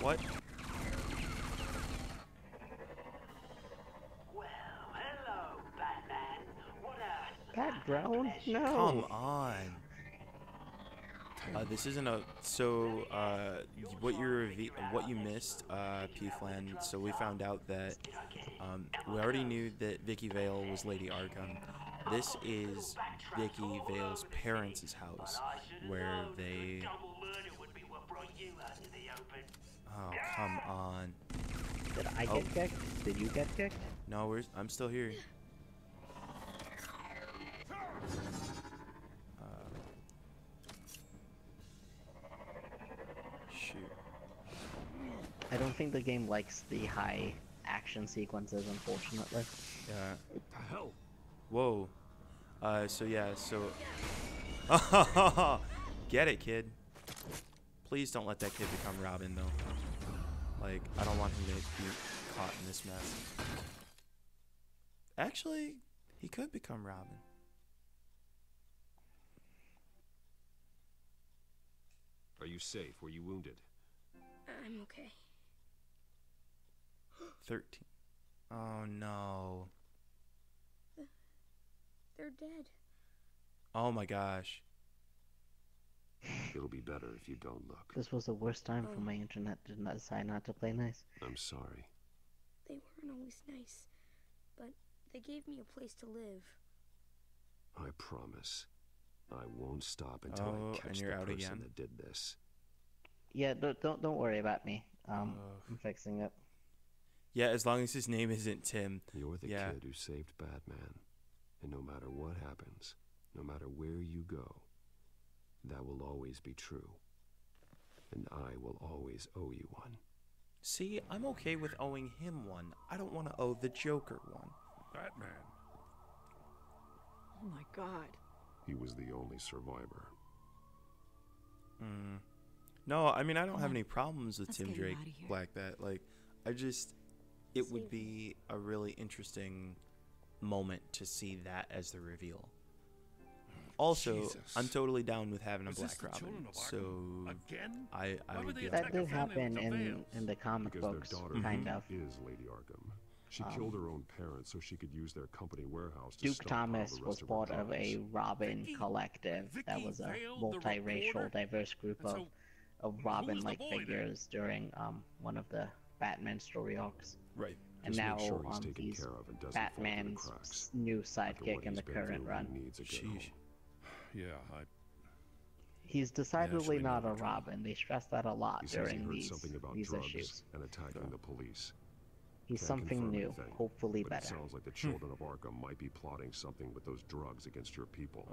What? Well, hello, Batman. What a... That grown? No. Come on. This isn't a what you missed, P-Flan. So we found out that we already knew that Vicky Vale was Lady Arkham. This is Vicky Vale's parents' house, where they. Oh, come on. Did I get kicked? Did you get kicked? No, I'm still here. Shoot. I don't think the game likes the high action sequences, unfortunately. Yeah. What the hell? Whoa. So yeah, so. Get it, kid. Please don't let that kid become Robin, though. Like, I don't want him to be caught in this mess. Actually, he could become Robin. Are you safe? Were you wounded? I'm okay. 13. Oh, no. They're dead. Oh, my gosh. It'll be better if you don't look. This was the worst time for my internet to decide not to play nice. I'm sorry. They weren't always nice, but they gave me a place to live. I promise. I won't stop until I catch the person that did this. Yeah, don't worry about me. I'm fixing it. Yeah, as long as his name isn't Tim. You're the kid who saved Batman. And no matter what happens, no matter where you go, that will always be true. And I will always owe you one. See, I'm okay with owing him one. I don't want to owe the Joker one. Batman. Oh my god. He was the only survivor. No, I mean, I don't have any problems with Tim Drake, Black Bat. Like, it would be a really interesting moment to see that as the reveal. Also, I'm totally down with having a Black Robin. So, I would be that did happen in the comic books, their daughter kind of. is Lady Arkham. She killed her own parents so she could use their company warehouse to Duke stockpile Thomas the was rest part of her of a drugs. Robin collective that was a multiracial, diverse group of Robin-like figures during one of the Batman story arcs. Right. And Just now make sure he's taken he's care of and doesn't fall through the Batman's cracks. new After sidekick what in the he's been current through, run. he needs a good home. Yeah, He's decidedly we not know a the drama. Robin. They stress that a lot He says he during heard these something about drugs issues. and attacking the police. He's Can't something confirm new, anything, hopefully but better. It sounds like the children of Arkham might be plotting something with those drugs against your people.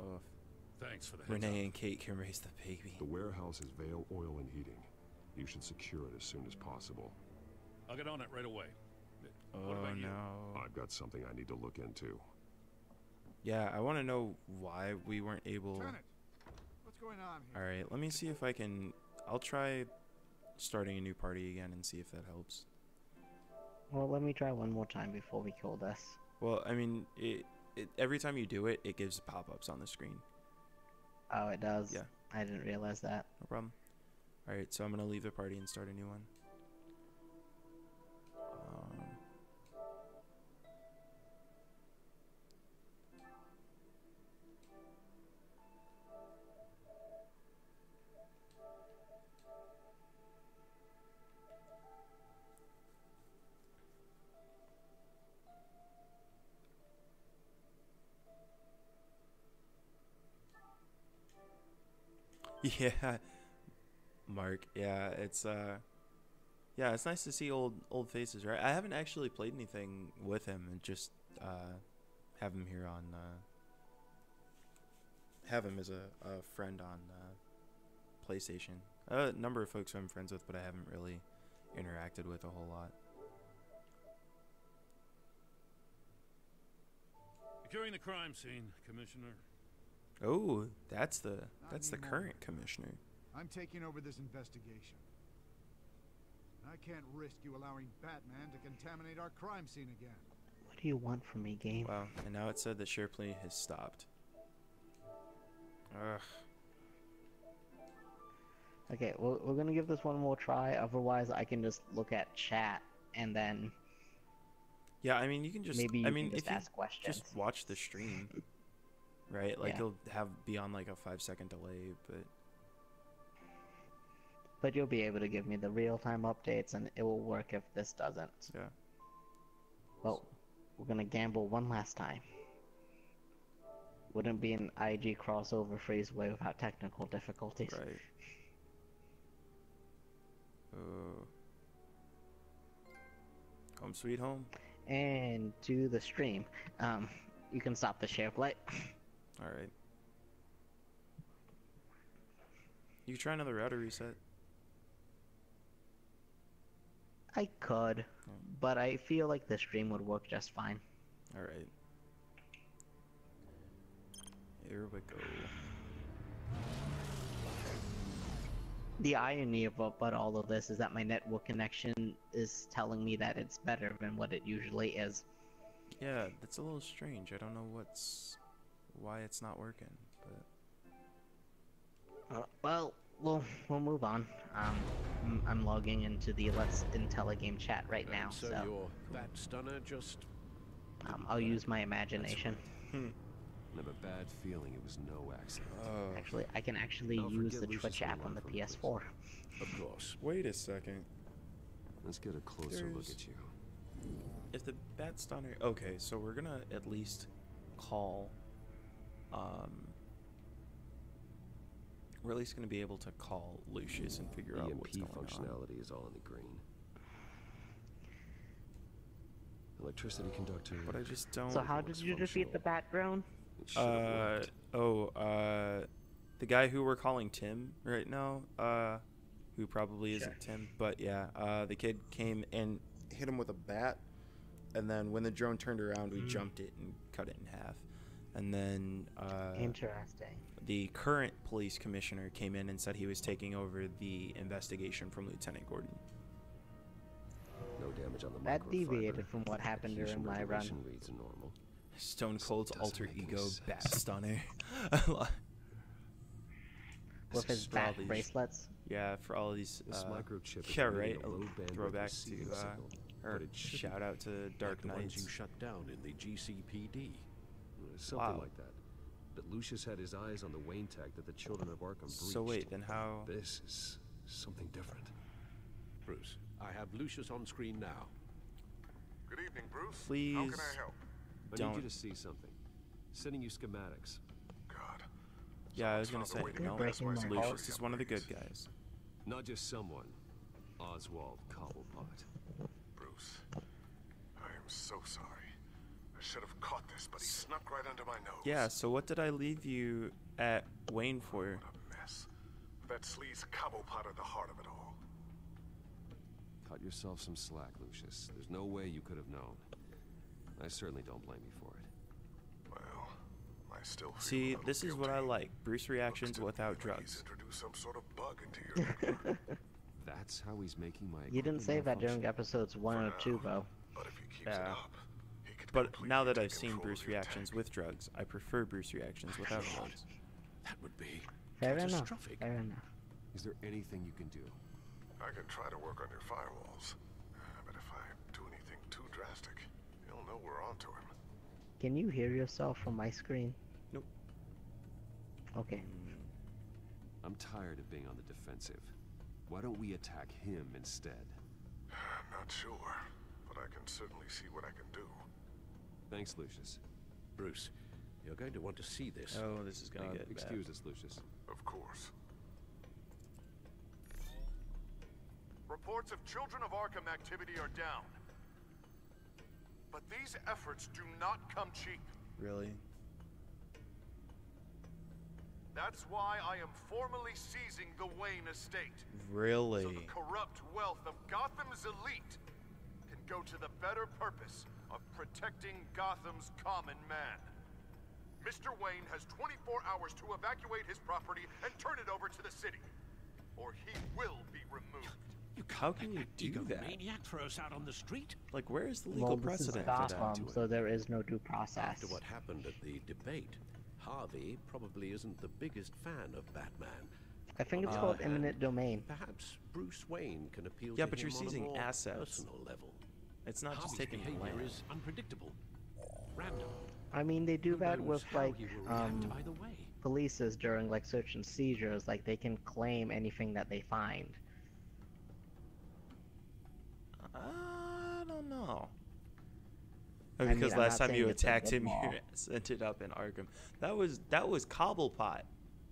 Thanks for the heads Renee up. and Kate can raise the baby. The warehouse is Vale Oil and Heating. You should secure it as soon as possible. I'll get on it right away. Oh, What about you? no. I've got something I need to look into. Yeah, I want to know why we weren't able... Turn it. What's going on here? Alright, let me see if I can... I'll try starting a new party again and see if that helps. Well, let me try one more time before we kill this. Well, I mean, every time you do it, it gives pop-ups on the screen. Oh, it does? Yeah. I didn't realize that. No problem. Alright, so I'm going to leave the party and start a new one. Yeah, Mark. Yeah, it's nice to see old faces, right? I haven't actually played anything with him, and just have him here on have him as a friend on PlayStation. A number of folks I'm friends with, but I haven't really interacted with a whole lot. Securing the crime scene, Commissioner. Oh, that's the current commissioner. I'm taking over this investigation. I can't risk you allowing Batman to contaminate our crime scene again. What do you want from me, game? Wow, and now it said that SharePlay has stopped. Ugh. Okay, well, we're gonna give this one more try. Otherwise, I can just look at chat and then. Yeah, I mean, you can just. Maybe I mean, just if ask you questions. just watch the stream, right? Like Yeah. you'll be on like a 5-second delay, But you'll be able to give me the real-time updates, and it will work if this doesn't. Yeah. Well, we're gonna gamble one last time. Wouldn't be an IG crossover FreezeRay without technical difficulties. Right. Home sweet home. And to the stream. You can stop the share play. All right. You can try another router reset. I could, but I feel like the stream would work just fine. All right. Here we go. The irony about all of this is that my network connection is telling me that it's better than what it usually is. Yeah, that's a little strange. I don't know why it's not working, but well, we'll move on. I'm logging into the Let's Intelligame chat right now, So your bat stunner just... I'll use my imagination. I have a bad feeling it was no accident. Actually, I can use the Twitch app on the PS4. Of course. Wait a second. Let's get a closer look at you. If the bat stunner... Okay, so we're gonna at least call... We're at least gonna be able to call Lucius and figure out what's going functionality is all in the green. Electricity conductor. But I just don't... So how did you defeat the bat drone? The guy who we're calling Tim right now, who probably isn't Tim, but yeah, the kid came and hit him with a bat, and then when the drone turned around, we jumped it and cut it in half. And then Interesting. The current police commissioner came in and said he was taking over the investigation from Lieutenant Gordon. No damage on the That deviated from what happened during my run. Reads normal. Stone Cold's alter ego bat stunner. With his bat bracelets. Yeah, for all of these. Microchip Yeah, right. Throwback to or shout out to Dark Like the Knights. ones you shut down in the GCPD. Something like that. But Lucius had his eyes on the Wayne tag that the children of Arkham breached. So wait, then how? This is something different. Bruce, I have Lucius on screen now. Good evening, Bruce. Please. How can I help? I need you to see something. Sending you schematics. God. Yeah, I was gonna say, no, my Lucius is one of the good guys. Not just someone. Oswald Cobblepot. Bruce, I am so sorry. I should have caught this, but he snuck right under my nose. Yeah, so what did I leave you at Wayne for? What a mess. That sleaze Cobblepot at the heart of it all. Cut yourself some slack, Lucius. There's no way you could have known. I certainly don't blame you for it. Well, I still feel See, a little this is what I guilty. like. Bruce reactions without drugs. Introduce some sort of bug into your network. That's how he's making my... You didn't say that during episodes 1 or 2, though. But if he keeps it Yeah. up, he could But completely now that take I've seen control Bruce of your reactions tech. with drugs, I prefer Bruce reactions without drugs. That would be Fair enough. catastrophic. Fair enough. Is there anything you can do? I can try to work on your firewalls. But if I do anything too drastic, he'll know we're onto him. Can you hear yourself from my screen? Nope. Okay. I'm tired of being on the defensive. Why don't we attack him instead? I'm not sure, but I can certainly see what I can do. Thanks, Lucius. Bruce, you're going to want to see this. Oh, this is gonna get Excuse us, Lucius. Of course. Reports of Children of Arkham activity are down. But these efforts do not come cheap. Really? That's why I am formally seizing the Wayne estate. Really? So the corrupt wealth of Gotham's elite can go to the better purpose of protecting Gotham's common man. Mr. Wayne has 24 hours to evacuate his property and turn it over to the city, or he will be removed. How can you do that? Maniac throw us out on the street? Like, where is the legal precedent for that? Gotham, so there is no due process. After what happened at the debate, Harvey probably isn't the biggest fan of Batman. I think it's called eminent domain. Perhaps Bruce Wayne can appeal to Yeah, him but you're on a seizing more assets. personal level. It's not just Harvey's taking behavior land. is unpredictable, random. I mean, they do that with like either way. polices during like search and seizures. Like they can claim anything that they find. I don't know. I mean, Because I'm last not time you saying it's a attacked good him, law. you sent it up in Arkham. That was Cobblepot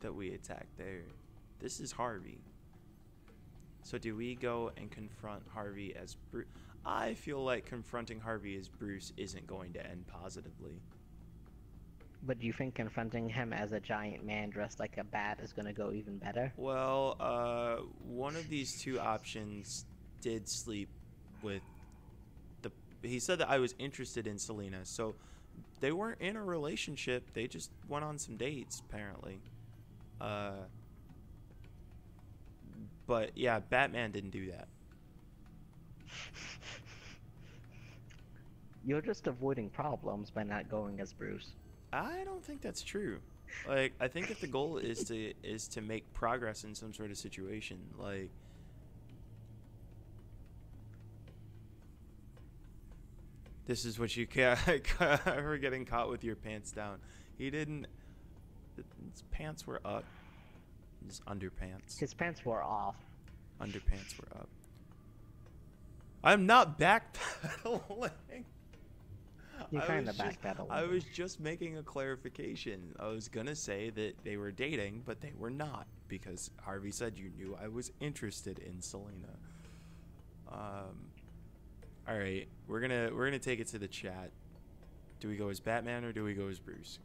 that we attacked there. This is Harvey. So do we go and confront Harvey as Bruce? I feel like confronting Harvey as Bruce isn't going to end positively. But do you think confronting him as a giant man dressed like a bat is going to go even better? Well, one of these two options did sleep with the... He said that I was interested in Selena, so they weren't in a relationship. They just went on some dates, apparently. But, yeah, Batman didn't do that. You're just avoiding problems by not going as Bruce. I don't think that's true. Like, I think if the goal is to make progress in some sort of situation, like... This is what you get for getting caught with your pants down. He didn't... His pants were up. His underpants. His pants were off. Underpants were up. I'm not backpedaling. You're kind of backpedaling. I was just making a clarification. I was gonna say that they were dating, but they were not, because Harvey said you knew I was interested in Selena. All right, we're gonna take it to the chat. Do we go as Batman or do we go as Bruce?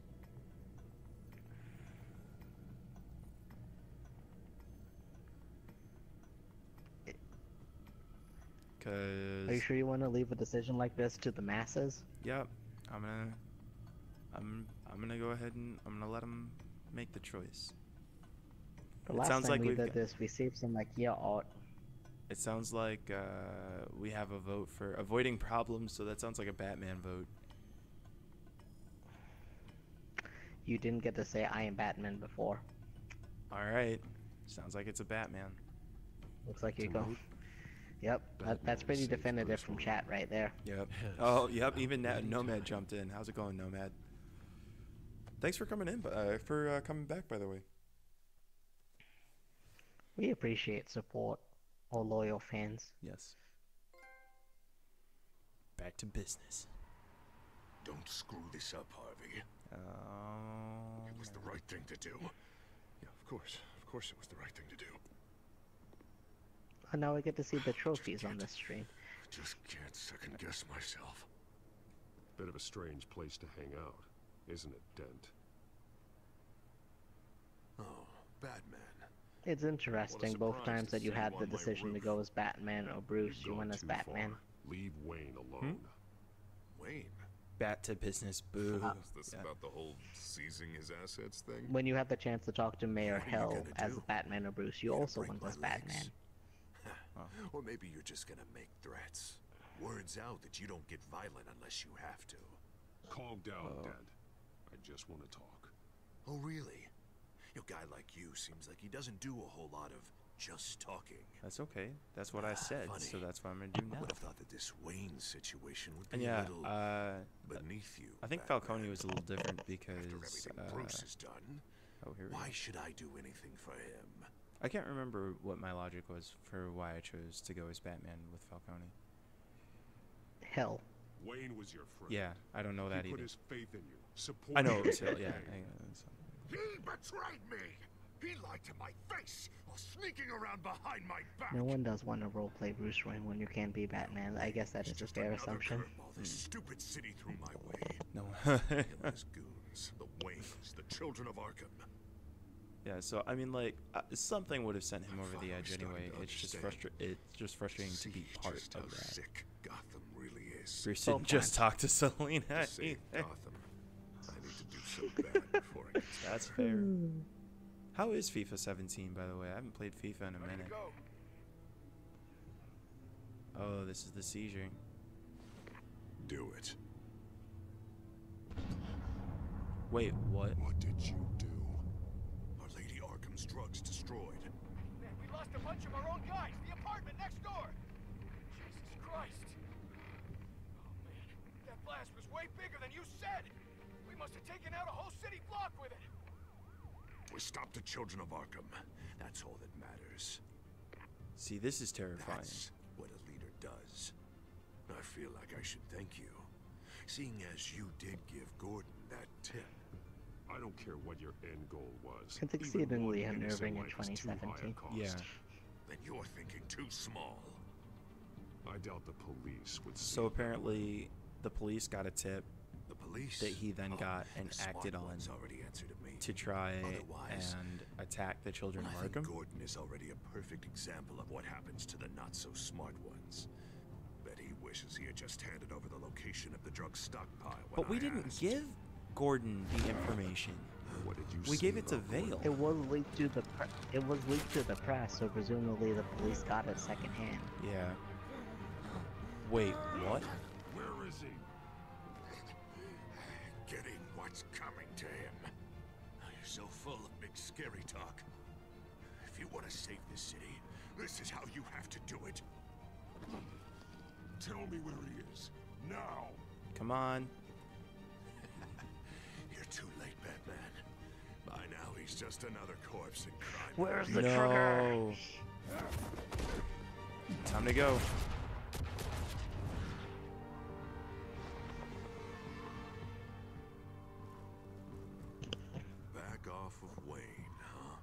Cause Are you sure you want to leave a decision like this to the masses? Yep, I'm gonna go ahead and I'm gonna let them make the choice. The last time we did this, we saved some IKEA art. It sounds like we have a vote for avoiding problems, so that sounds like a Batman vote. You didn't get to say I am Batman before. Alright. Sounds like it's a Batman. Looks like you go. Yep, that's pretty definitive from chat right there. Yep. Oh, yep, even Nomad jumped in. How's it going, Nomad? Thanks for coming in, coming back, by the way. We appreciate support. All loyal fans. Yes. Back to business. Don't screw this up, Harvey. It was the right thing to do. Yeah, of course it was the right thing to do. And now I get to see the trophies on this stream. Just can't second guess myself. Bit of a strange place to hang out, isn't it, Dent? Oh, Batman. It's interesting, both times that you had the decision to go as Batman or Bruce, you went as Batman. Leave Wayne alone. Wayne? Bat to business, boo. Is this about the whole seizing his assets thing? When you had the chance to talk to Mayor Hill as Batman or Bruce, you also went as Batman. Or maybe you're just gonna make threats. Words out that you don't get violent unless you have to. Calm down, Dent. I just want to talk. Oh, really? A guy like you seems like he doesn't do a whole lot of just talking. That's okay. That's what I said, funny. so that's what I'm gonna do now. I would have thought that this Wayne situation would be And yeah, a little beneath you. I think Falcone was a little different because After everything Bruce has done, why should I do anything for him? I can't remember what my logic was for why I chose to go as Batman with Falcone. Hill. Wayne was your friend. Yeah, I don't know that he either. put his faith in you. I know it was Hill, yeah. He betrayed me! He lied to my face while sneaking around behind my back. No one does want to roleplay Bruce Wayne when you can't be Batman. I guess that is a fair assumption. This stupid city threw my way. No. Him and his goons, the Waynes, the children of Arkham. Yeah, so I mean, like, something would have sent him over the edge anyway. It's just frustrating to be part of that. Sick Gotham really is. Bruce didn't just talk to Selena. Gotham. I need to do so bad before I get That's fair. How is FIFA 17, by the way? I haven't played FIFA in a minute. Oh, this is the seizure. Do it. Wait, what? What did you do? Our Lady Arkham's drugs destroyed. Man, we lost a bunch of our own guys. The apartment next door. Jesus Christ. Oh, man. That blast was way bigger than you said. We must have taken out a whole city block with it. We stopped the children of Arkham. That's all that matters. See, this is terrifying. That's what a leader does. I feel like I should thank you, seeing as you did give Gordon that tip. I don't care what your end goal was. It's exceedingly unnerving in 2017. Yeah. Then you're thinking too small. I doubt the police would see. So apparently, the police got a tip The police that he then got and the acted smart on ones already answered to me. to try Otherwise, and attack the children I of think Arkham. Gordon is already a perfect example of what happens to the not-so-smart ones. Bet he wishes he had just handed over the location of the drug stockpile when But we I didn't asked. give Gordon the information. What did you We say gave it to about Vale. It was leaked to the press, so presumably the police got it secondhand. Yeah. Wait, what? Where is he? Getting what's coming to him. You're so full of big scary talk. If you want to save this city, this is how you have to do it. Tell me where he is. Now! Come on. You're too late, Batman. By now, he's just another corpse in crime. Where's the No. Time to go. Back off of Wayne, huh?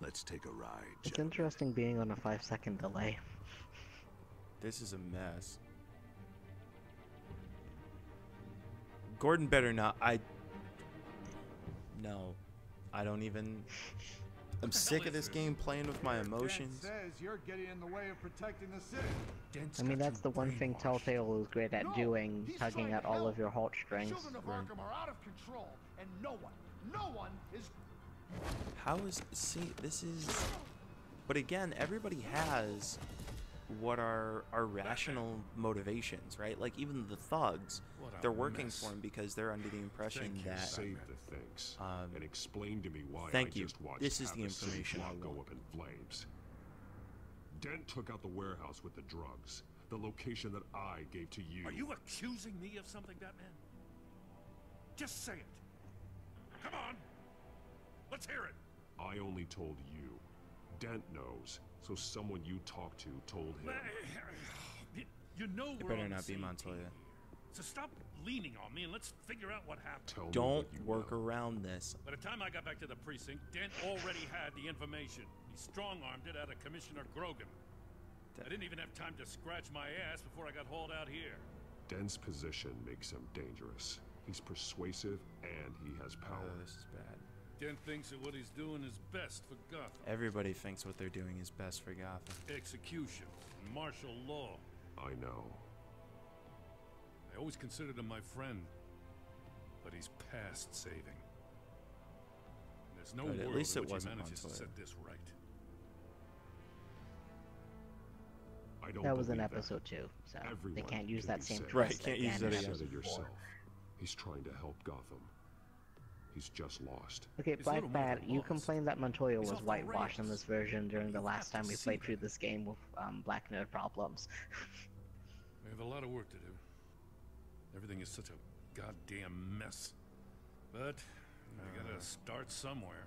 Let's take a ride. It's interesting being on a 5-second delay. This is a mess. Gordon better not. No. I don't even. I'm sick of this game playing with my emotions. Says you're getting in the way of protecting the city. I mean, that's the one thing Telltale is great at doing, tugging at all of your heartstrings. Children of Arkham are out of control, and no one is. How is. See, this is. But again, everybody has what are rational motivations, right? Like even the thugs, they're working for him because they're under the impression that Save the things and explain to me why thank I you. just watched This is half the a city information I block go want. up in flames. Dent took out the warehouse with the drugs, the location that I gave to you. Are you accusing me of something, Batman? Just say it. Come on. Let's hear it. I only told you. Dent knows, so someone you talked to told him. You know It we're better on the not be same Montoya. team. So stop leaning on me and let's figure out what happened. Tell me Don't what you work know. around this. By the time I got back to the precinct, Dent already had the information. He strong-armed it out of Commissioner Grogan. I didn't even have time to scratch my ass before I got hauled out here. Dent's position makes him dangerous. He's persuasive and he has power. Oh, this is bad. Dent thinks that what he's doing is best for Gotham. Everybody thinks what they're doing is best for Gotham. Execution, martial law. I know. I always considered him my friend, but he's past saving. There's no But at world least in it which he wasn't manages to Montoya. set this right. I don't That was in believe that. episode 2, so they Everyone can't use can that be same saved. twist Right, can't again use in that You again. said episode it 4. yourself. He's trying to help Gotham. He's just lost. Okay, It's a little Black more Bat, than you lost. complained that Montoya He's was off the whitewashed in rails. this version during the You last have time to we see played through that. this game with Black Nerd problems. We have a lot of work to do. Everything is such a goddamn mess. But we gotta start somewhere.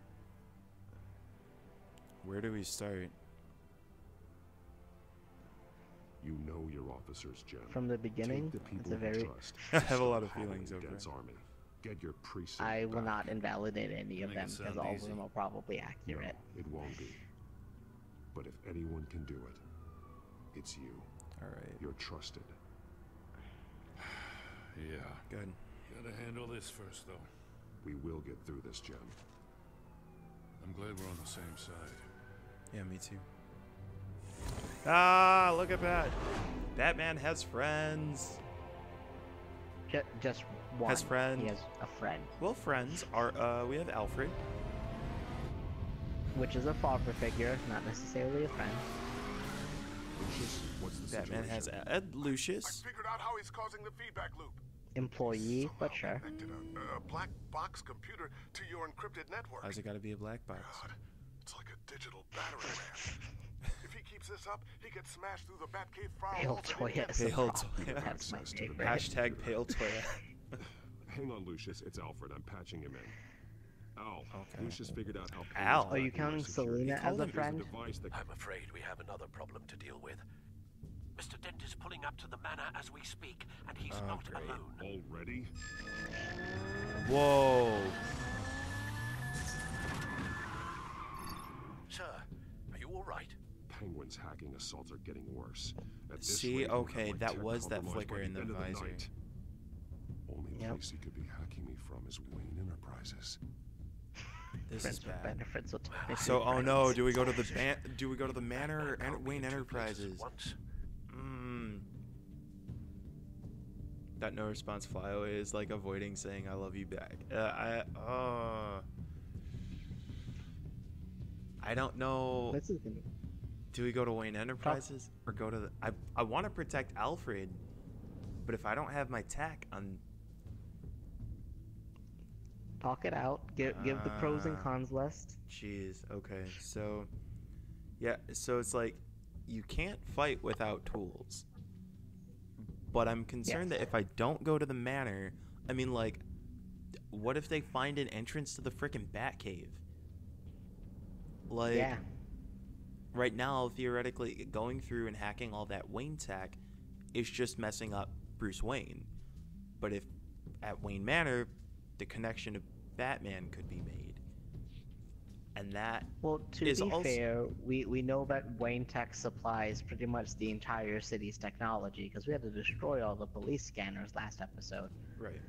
Where do we start? You know your officers, Jim. From the beginning, Take the it's people a you very... trust I have a and lot of stop feelings hollowing over Dent's it. army. Get your precinct I will back. not invalidate any of Make them it because sound all of easy. them are probably accurate. No, it won't be. But if anyone can do it, it's you. All right. You're trusted. Yeah. Good. Gotta handle this first, though. We will get through this, Jen. I'm glad we're on the same side. Yeah, me too. Ah, look at that. Batman has friends. Just one. Has friend. He has a friend. Well, friends are, we have Alfred. Which is a father figure, not necessarily a friend. Lucius, what's the Batman situation? has Lucius. Figured out how he's causing the feedback loop. Employee, but sure. Connected a black box computer to your encrypted network. How's it gotta be a black box? God, it's like a digital battering ram. If he keeps this up, he gets smashed through the Batcave Pale firewall. Toya is a Pale problem. Toya. That's my favorite. Hashtag Pale Toya. Hang on, Lucius. It's Alfred. I'm patching him in. Al, Okay. Lucius figured out how. Al? Are you counting Selena as a friend? I'm afraid we have another problem to deal with. Mr. Dent is pulling up to the manor as we speak, and he's not great. alone. Already? Whoa. Sir, are you all right? Penguin's hacking assaults are getting worse. At this See, rate, we'll okay, have my that tech was that compromised flicker by in the end of visor. night. Only Yep. place he could be hacking me from is Wayne Enterprises. This Friends is with bad. benefits will make So, you oh friends. no, do we go to the manor or Wayne Enterprises? Once. That no response flyaway is like avoiding saying I love you back. I don't know. This is gonna... Do we go to Wayne Enterprises or go to the... I want to protect Alfred, but if I don't have my tech on... Talk it out. Give the pros and cons list. Jeez, okay. So, yeah, so it's like, you can't fight without tools. But I'm concerned that if I don't go to the manor, I mean, like, what if they find an entrance to the frickin' Batcave? Like, Yeah. right now, theoretically, going through and hacking all that Wayne tech is just messing up Bruce Wayne. But if at Wayne Manor, the connection to Batman could be made. And that Well, to is be also... fair, we know that Wayne Tech supplies pretty much the entire city's technology because we had to destroy all the police scanners last episode. Right.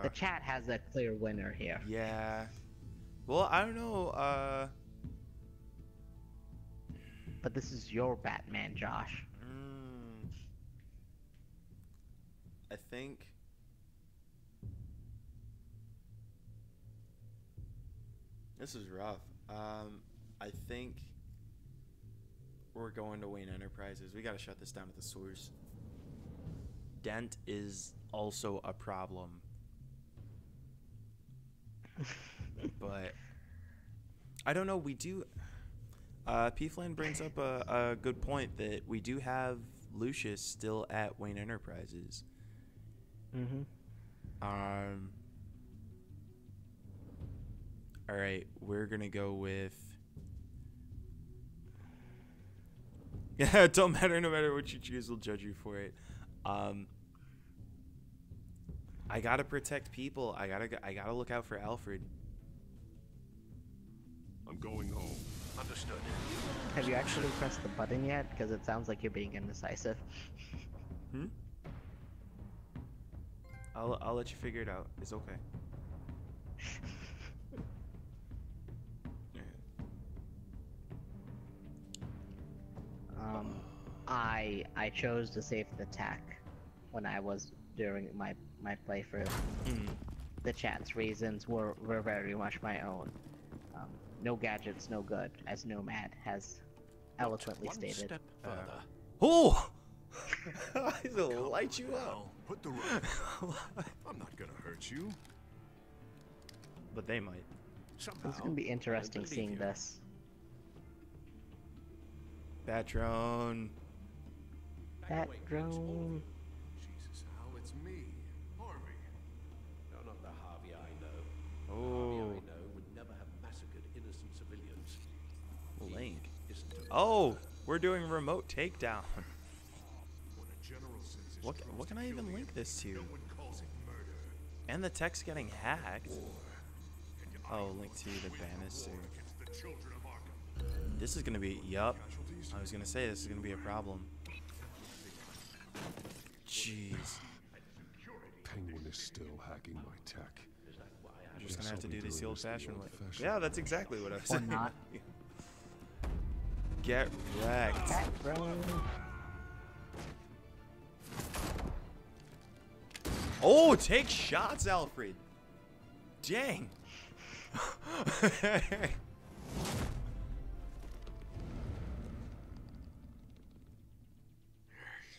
The chat has a clear winner here. Yeah. Well, I don't know. But this is your Batman, Josh. I think... This is rough. I think we're going to Wayne Enterprises. We gotta shut this down at the source. Dent is also a problem. But I don't know, we do... P-Flan brings up a good point that we do have Lucius still at Wayne Enterprises. Mm-hmm. Alright, we're gonna go with... Yeah, it don't matter, no matter what you choose, we'll judge you for it. I gotta protect people. I gotta look out for Alfred. I'm going home. Understood. Have you actually pressed the button yet? Because it sounds like you're being indecisive. I'll let you figure it out. It's okay. I chose to save the tech when I was during my playthrough. The chat's reasons were very much my own. No gadgets, no good, as Nomad has eloquently stated. Step further. Oh! He'll light you up. Put the rope. I'm not gonna hurt you. But they might. It's gonna be interesting seeing this. Batrone. Batrone. Jesus, Al, it's me, Harvey. You're not the Harvey I know. Oh. Harvey I know would never have massacred innocent civilians. Link. Isn't a Oh, we're doing remote takedown. When a general What can I even link this to? And the text getting hacked. Oh, link to the banister. This is gonna be, yup. I was gonna say this is gonna be a problem. Jeez. Penguin is still hacking my tech. You're just gonna have to do this the old-fashioned way. Yeah, that's exactly what I was saying. not. Get wrecked. Oh, take shots, Alfred. Dang.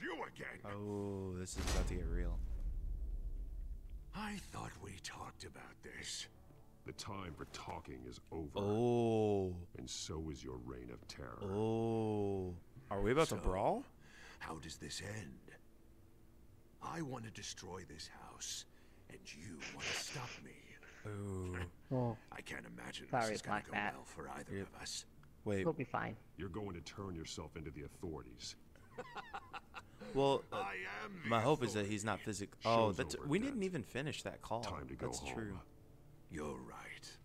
You again. Oh, this is about to get real. I thought we talked about this. The time for talking is over. Oh. And so is your reign of terror. Oh. Are we about to brawl? How does this end? I want to destroy this house, and you want to stop me. Ooh. Oh. I can't imagine Sorry, this is going Black to go Bat. well for either of us. Wait. We'll be fine. You're going to turn yourself into the authorities. Well, my hope is that he's not physically. Oh, that's, we didn't even finish that call. Time to go that's home. true. You're right.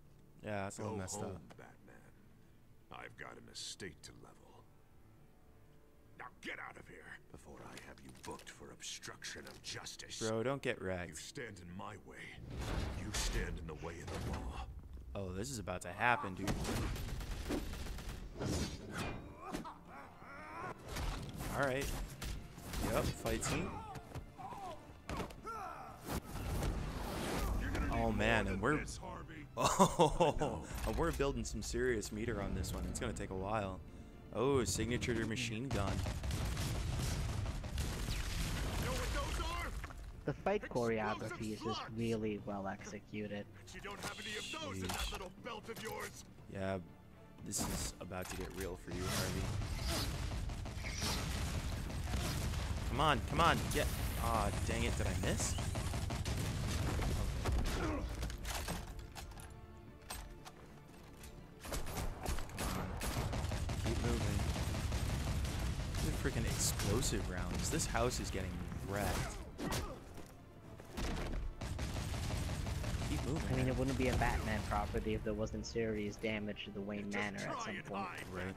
Yeah, that's a little Go messed home, up. Batman. I've got an estate to level. Now get out of here before I have you booked for obstruction of justice. Bro, don't get You wrecked. stand in my way. You stand in the way of the law. Oh, this is about to happen, dude. Alright. Yep, fight scene. Oh man, and we're and we're building some serious meter on this one. It's gonna take a while. Oh, signature machine gun. The fight choreography is just really well executed. You don't have any of those in that little belt of yours. Yeah, this is about to get real for you, Harvey. Come on, get. Ah, dang it, did I miss? Okay. Come on. Keep moving. These are freaking explosive rounds. This house is getting wrecked. Keep moving. I mean, it wouldn't be a Batman property if there wasn't serious damage to the Wayne Manor at some point. Right.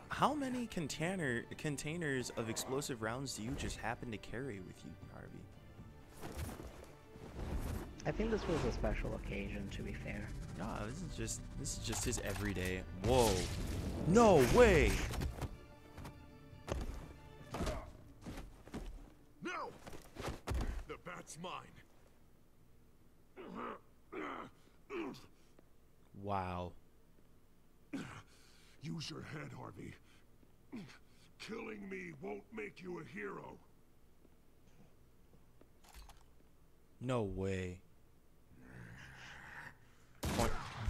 How many containers of explosive rounds do you just happen to carry with you, Harvey? I think this was a special occasion, to be fair. No, this is just his everyday. Whoa. No way. No! The bat's mine. Wow. Use your head, Harvey. Killing me won't make you a hero. No way.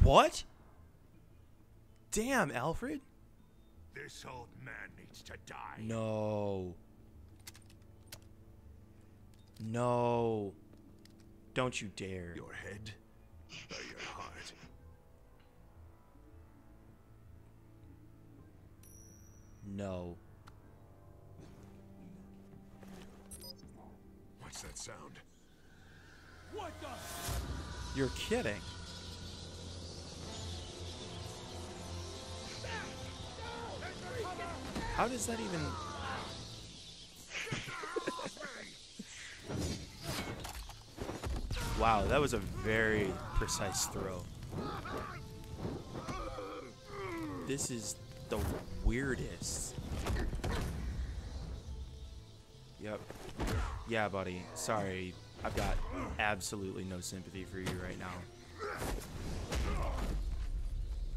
What? Damn, Alfred? This old man needs to die. No. No. Don't you dare. Your head or your heart? No. What's that sound? What the? You're kidding. How does that even... Wow, that was a very precise throw. This is the weirdest. Yep. Yeah, buddy. Sorry. I've got absolutely no sympathy for you right now.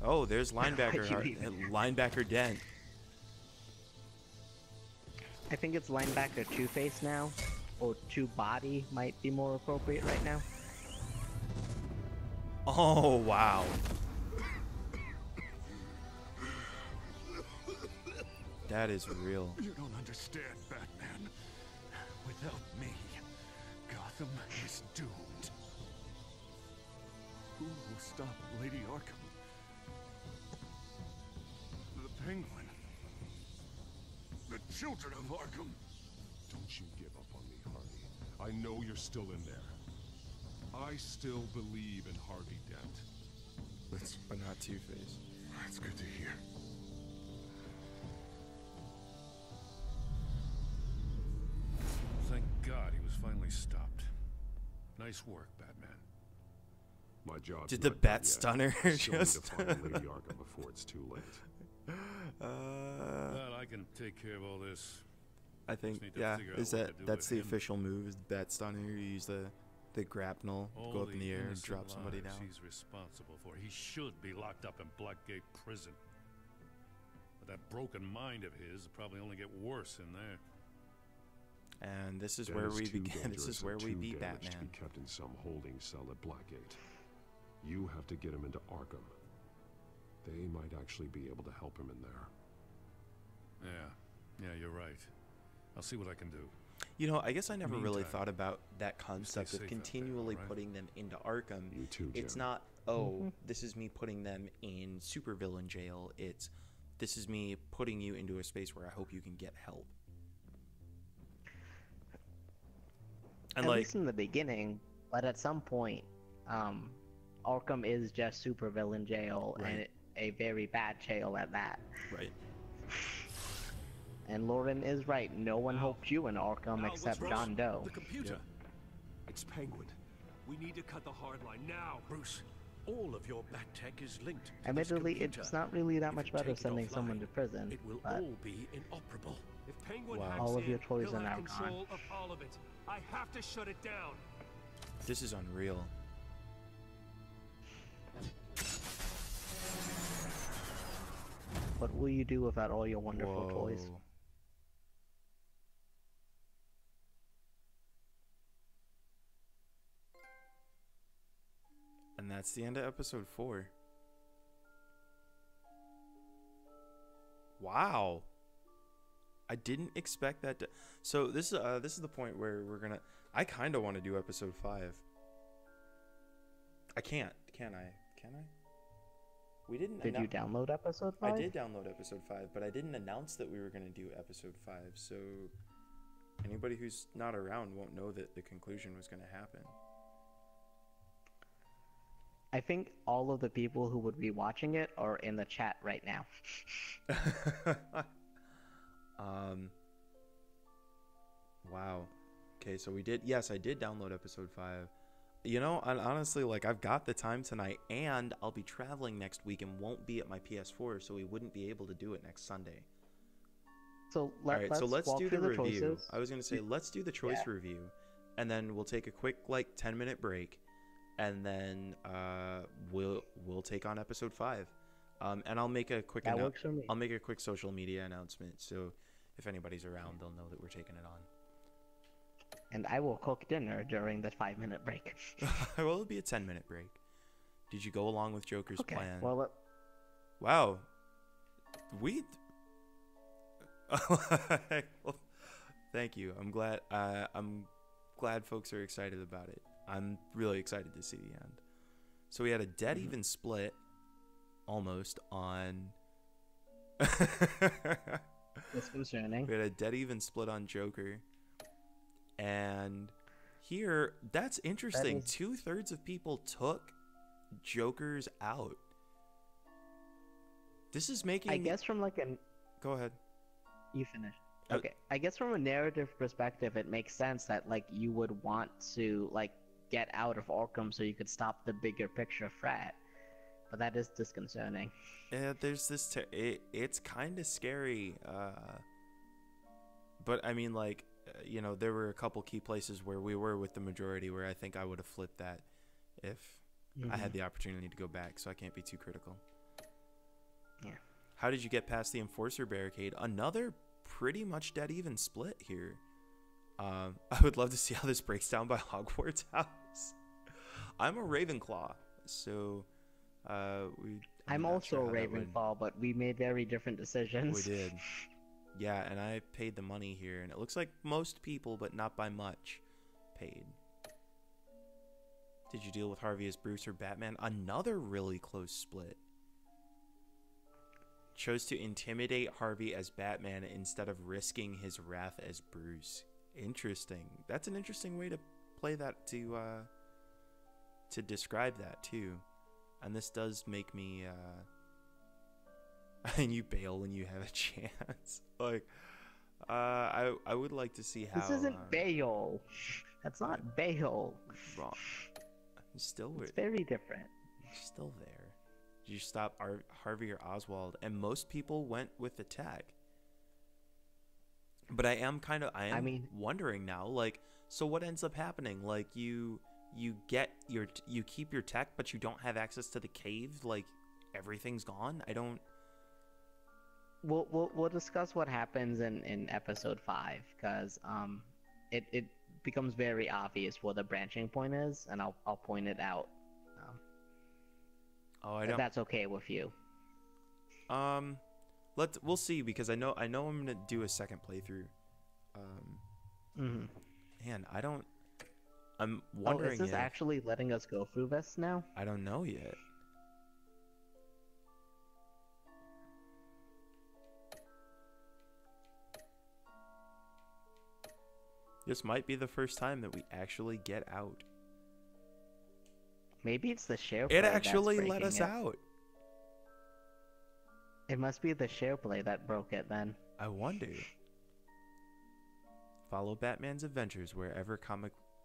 Oh, there's linebacker. Linebacker Dent. I think it's linebacker Two-Face now, or Two-Body might be more appropriate right now. Oh, wow. That is real. You don't understand, Batman. Without me, Gotham is doomed. Who will stop Lady Arkham? The Penguin. The children of Arkham. Don't you give up on me, Harvey. I know you're still in there. I still believe in Harvey Dent. But not Two-Face. That's good to hear. Thank God he was finally stopped. Nice work, Batman. My job. Did the bat stunner just just? need to find Lady Arkham before it's too late. Well, I can take care of all this. I think, need to yeah, figure out is what that to do that's with the him. official move? Is the bat stunner? You use the grapnel, go up in the air and innocent drop somebody lives down. He's responsible for. He should be locked up in Blackgate Prison. But that broken mind of his will probably only get worse in there. And this is Dent where is we too begin. This dangerous is where and we too beat damaged to Batman. be kept in some holding cell at Blackgate. You have to get him into Arkham. They might actually be able to help him in there. Yeah, you're right. I'll see what I can do. You know, I guess I never really Meantime, thought about that concept stay of safe out there, continually alright? putting them into Arkham. You too, It's Jim. not, oh, this is me putting them in supervillain jail. It's, this is me putting you into a space where I hope you can get help. And At like, least in the beginning, but at some point, Arkham is just supervillain jail, Right. and a very bad jail at that. right. And Lauren is right. No one hoped you in Arkham Al, except what's wrong? John Doe. The computer. Yep. It's Penguin. We need to cut the hard line now. Bruce, all of your bat tech is linked to this Admittedly, computer. it's not really that If much you better take it sending offline, someone to prison, It will but all be inoperable. If Penguin Wow. hacks all of your in, toys he'll are have now control of all of it. I have to shut it down. This is unreal. what will you do without all your wonderful toys? Whoa. And that's the end of episode 4. Wow. I didn't expect that to... So this is the point where we're gonna... I kind of want to do episode 5. I can't. Can I? Can I? We didn't... Did you download episode 5? I did download episode 5, but I didn't announce that we were going to do episode 5, so anybody who's not around won't know that the conclusion was going to happen. I think all of the people who would be watching it are in the chat right now. Wow. Okay, so we did... Yes, I did download episode 5. You know, honestly, like, I've got the time tonight, and I'll be traveling next week and won't be at my PS4, so we wouldn't be able to do it next Sunday. So Alright, so let's walk do the through review. choices. I was going to say, let's do the choice Yeah. review, and then we'll take a quick, like, 10-minute break, and then we'll take on episode 5. And I'll make a quick That works for me. I'll make a quick social media announcement, so if anybody's around, they'll know that we're taking it on. And I will cook dinner during the 5-minute break. Well, it'll be a 10-minute break. Did you go along with Joker's Okay, plan? well, Wow. We... Well, thank you. I'm glad folks are excited about it. I'm really excited to see the end. So we had a dead even split, almost, on... That's concerning. We had a dead even split on Joker. And here, that's interesting. That is... 2/3 of people took Joker's out. This is making... I guess from like a... Go ahead. You finish. Okay. I guess from a narrative perspective, it makes sense that like you would want to like get out of Arkham so you could stop the bigger picture threat. But that is disconcerting. Yeah, there's this... it's kind of scary. But I mean, like... you know, there were a couple key places where we were with the majority where I think I would have flipped that if I had the opportunity to go back, so I can't be too critical. Yeah. How did you get past the Enforcer barricade? Another pretty much dead even split here. I would love to see how this breaks down by Hogwarts House. I'm a Ravenclaw, so I'm also a Ravenclaw, but we made very different decisions. We did. Yeah, and I paid the money here, and it looks like most people, but not by much, paid. Did you deal with Harvey as Bruce or Batman? Another really close split. chose to intimidate Harvey as Batman instead of risking his wrath as Bruce. Interesting. That's an interesting way to play that, to describe that too. And this does make me and you bail when you have a chance. Like I would like to see how this isn't bail. That's not bail. Wrong. Still it's very different. Still there. Did you stop Harvey or Oswald? And most people went with the tech. But I am wondering now, like, so what ends up happening? Like, you keep your tech, but you don't have access to the cave. Like, everything's gone. I don't. We'll discuss what happens in episode 5, because it becomes very obvious what the branching point is, and I'll point it out. If that's okay with you. We'll see, because I know I'm gonna do a second playthrough. Man, I'm wondering. Is this actually letting us go through this now? I don't know yet. This might be the first time that we actually get out. Maybe it's the share. It actually let us out. It must be the share play that broke it then. I wonder. Follow Batman's adventures wherever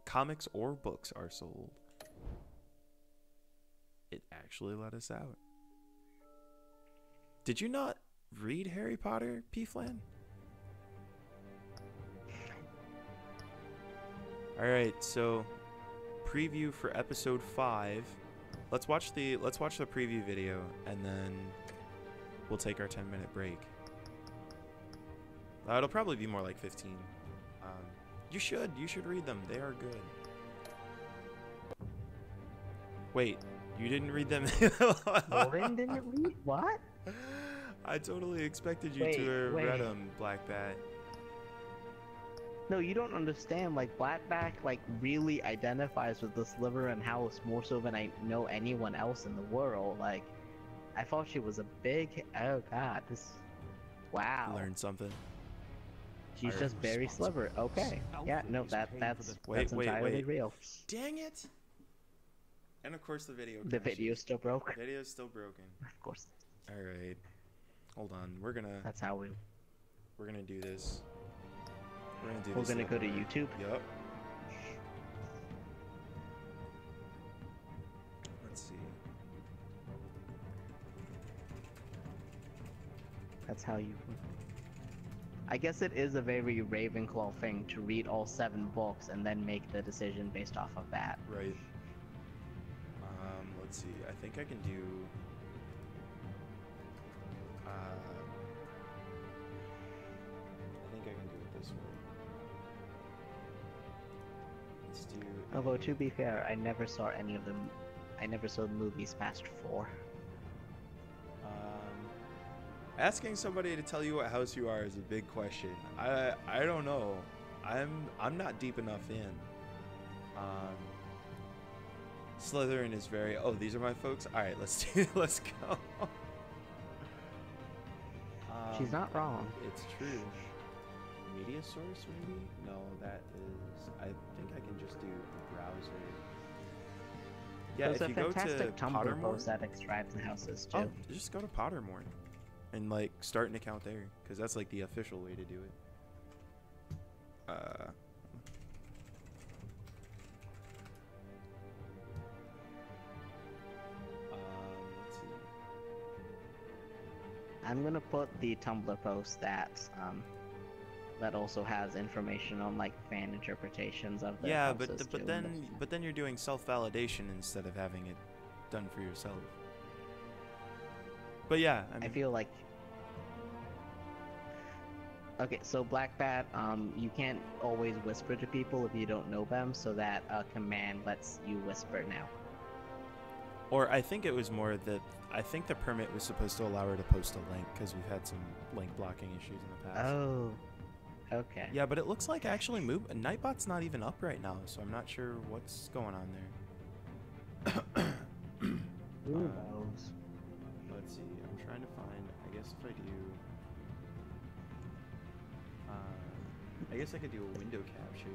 comics or books are sold. It actually let us out. Did you not read Harry Potter, P. Flan? Alright, so preview for episode 5. Let's watch the preview video, and then we'll take our 10-minute break. It'll probably be more like 15. You should read them. They are good. Wait, you didn't read them? Lauren didn't read? What? I totally expected you to have read them, Black Bat. No, you don't understand. Like, Blackback, like, really identifies with the Slytherin house more so than I know anyone else in the world. Like, I thought she was a big. Oh God, this. Wow. Learned something. She's just very Slytherin. Okay. Yeah. No, that's entirely real. Dang it. And of course the video. The video's still broke. The video's still broken. Of course. All right. Hold on. That's how we. We're gonna do this. We're gonna go to YouTube. Yup. Let's see. That's how you. I guess it is a very Ravenclaw thing to read all 7 books and then make the decision based off of that. Right. Let's see. I think I can do. I think I can do it this way. Let's do. Although to be fair, I never saw any of them. I never saw the movies past 4. Asking somebody to tell you what house you are is a big question. I don't know. I'm not deep enough in. Slytherin is very. Oh, these are my folks. All right, let's go. She's not wrong. It's true. Media source, maybe? No, that is. I think I can just do browser. Yeah, There's if you go to Tumblr post Pottermore, that describes the houses too. Oh, just go to Pottermore and like start an account there, because that's like the official way to do it. Let's see. I'm gonna put the Tumblr post that also has information on like fan interpretations of the houses but then you're doing self-validation instead of having it done for yourself. But yeah, I feel like. Okay, so Black Bat, you can't always whisper to people if you don't know them, so that command lets you whisper now. Or I think it was more that I think the permit was supposed to allow her to post a link, because we've had some link blocking issues in the past. Oh, okay. Yeah, but it looks like actually Nightbot's not even up right now, so I'm not sure what's going on there. Who knows? Let's see. I'm trying to find. I guess if I do... I guess I could do a window capture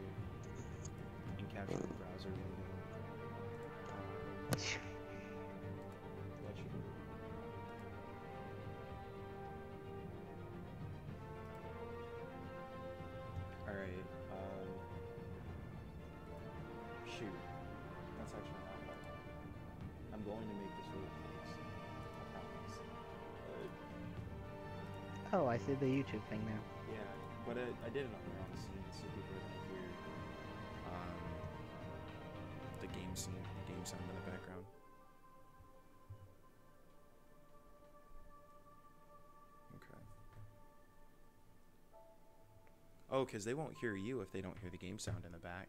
and capture the browser window. That should be... Alright, shoot. That's actually not bad. I'm going to make this work, folks. I promise. Oh, I see the YouTube thing now. Yeah, but I did it on the wrong scene, so people are gonna hear the game scene, the game sound in the background. Okay. Oh, because they won't hear you if they don't hear the game sound in the back.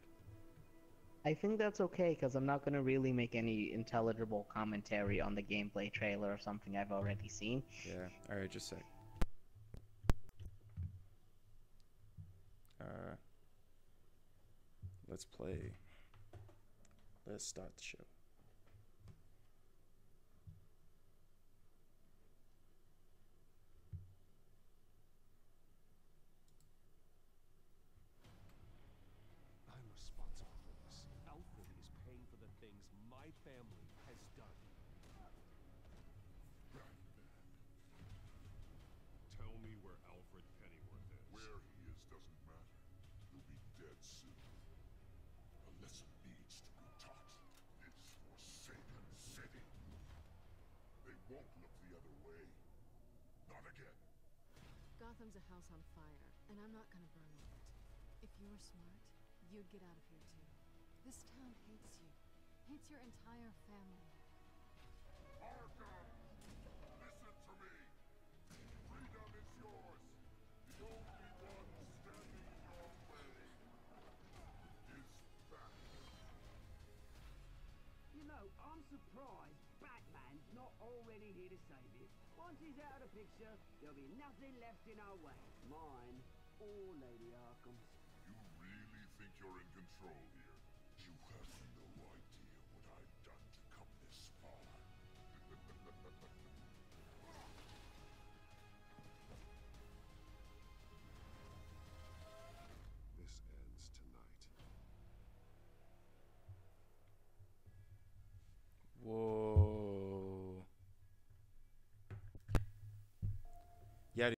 I think that's okay, because I'm not going to really make any intelligible commentary on the gameplay trailer or something I've already seen. Yeah, alright, just a sec. Let's play. Let's start the show. I'm responsible for this. Alfred is paying for the things my family has done. Tell me where Alfred Pennyworth is. Where he is doesn't matter. He'll be dead soon. A lesson needs to be taught. This forsaken city. They won't look the other way. Not again. Gotham's a house on fire, and I'm not gonna burn with it. If you were smart, you'd get out of here too. This town hates you. Hates your entire family. Arkham! Listen to me! Freedom is yours! The only one standing in your way is Batman. You know, I'm surprised Batman's not already here to save you. Once he's out of the picture, there'll be nothing left in our way. Mine or Lady Arkham's. You really think you're in control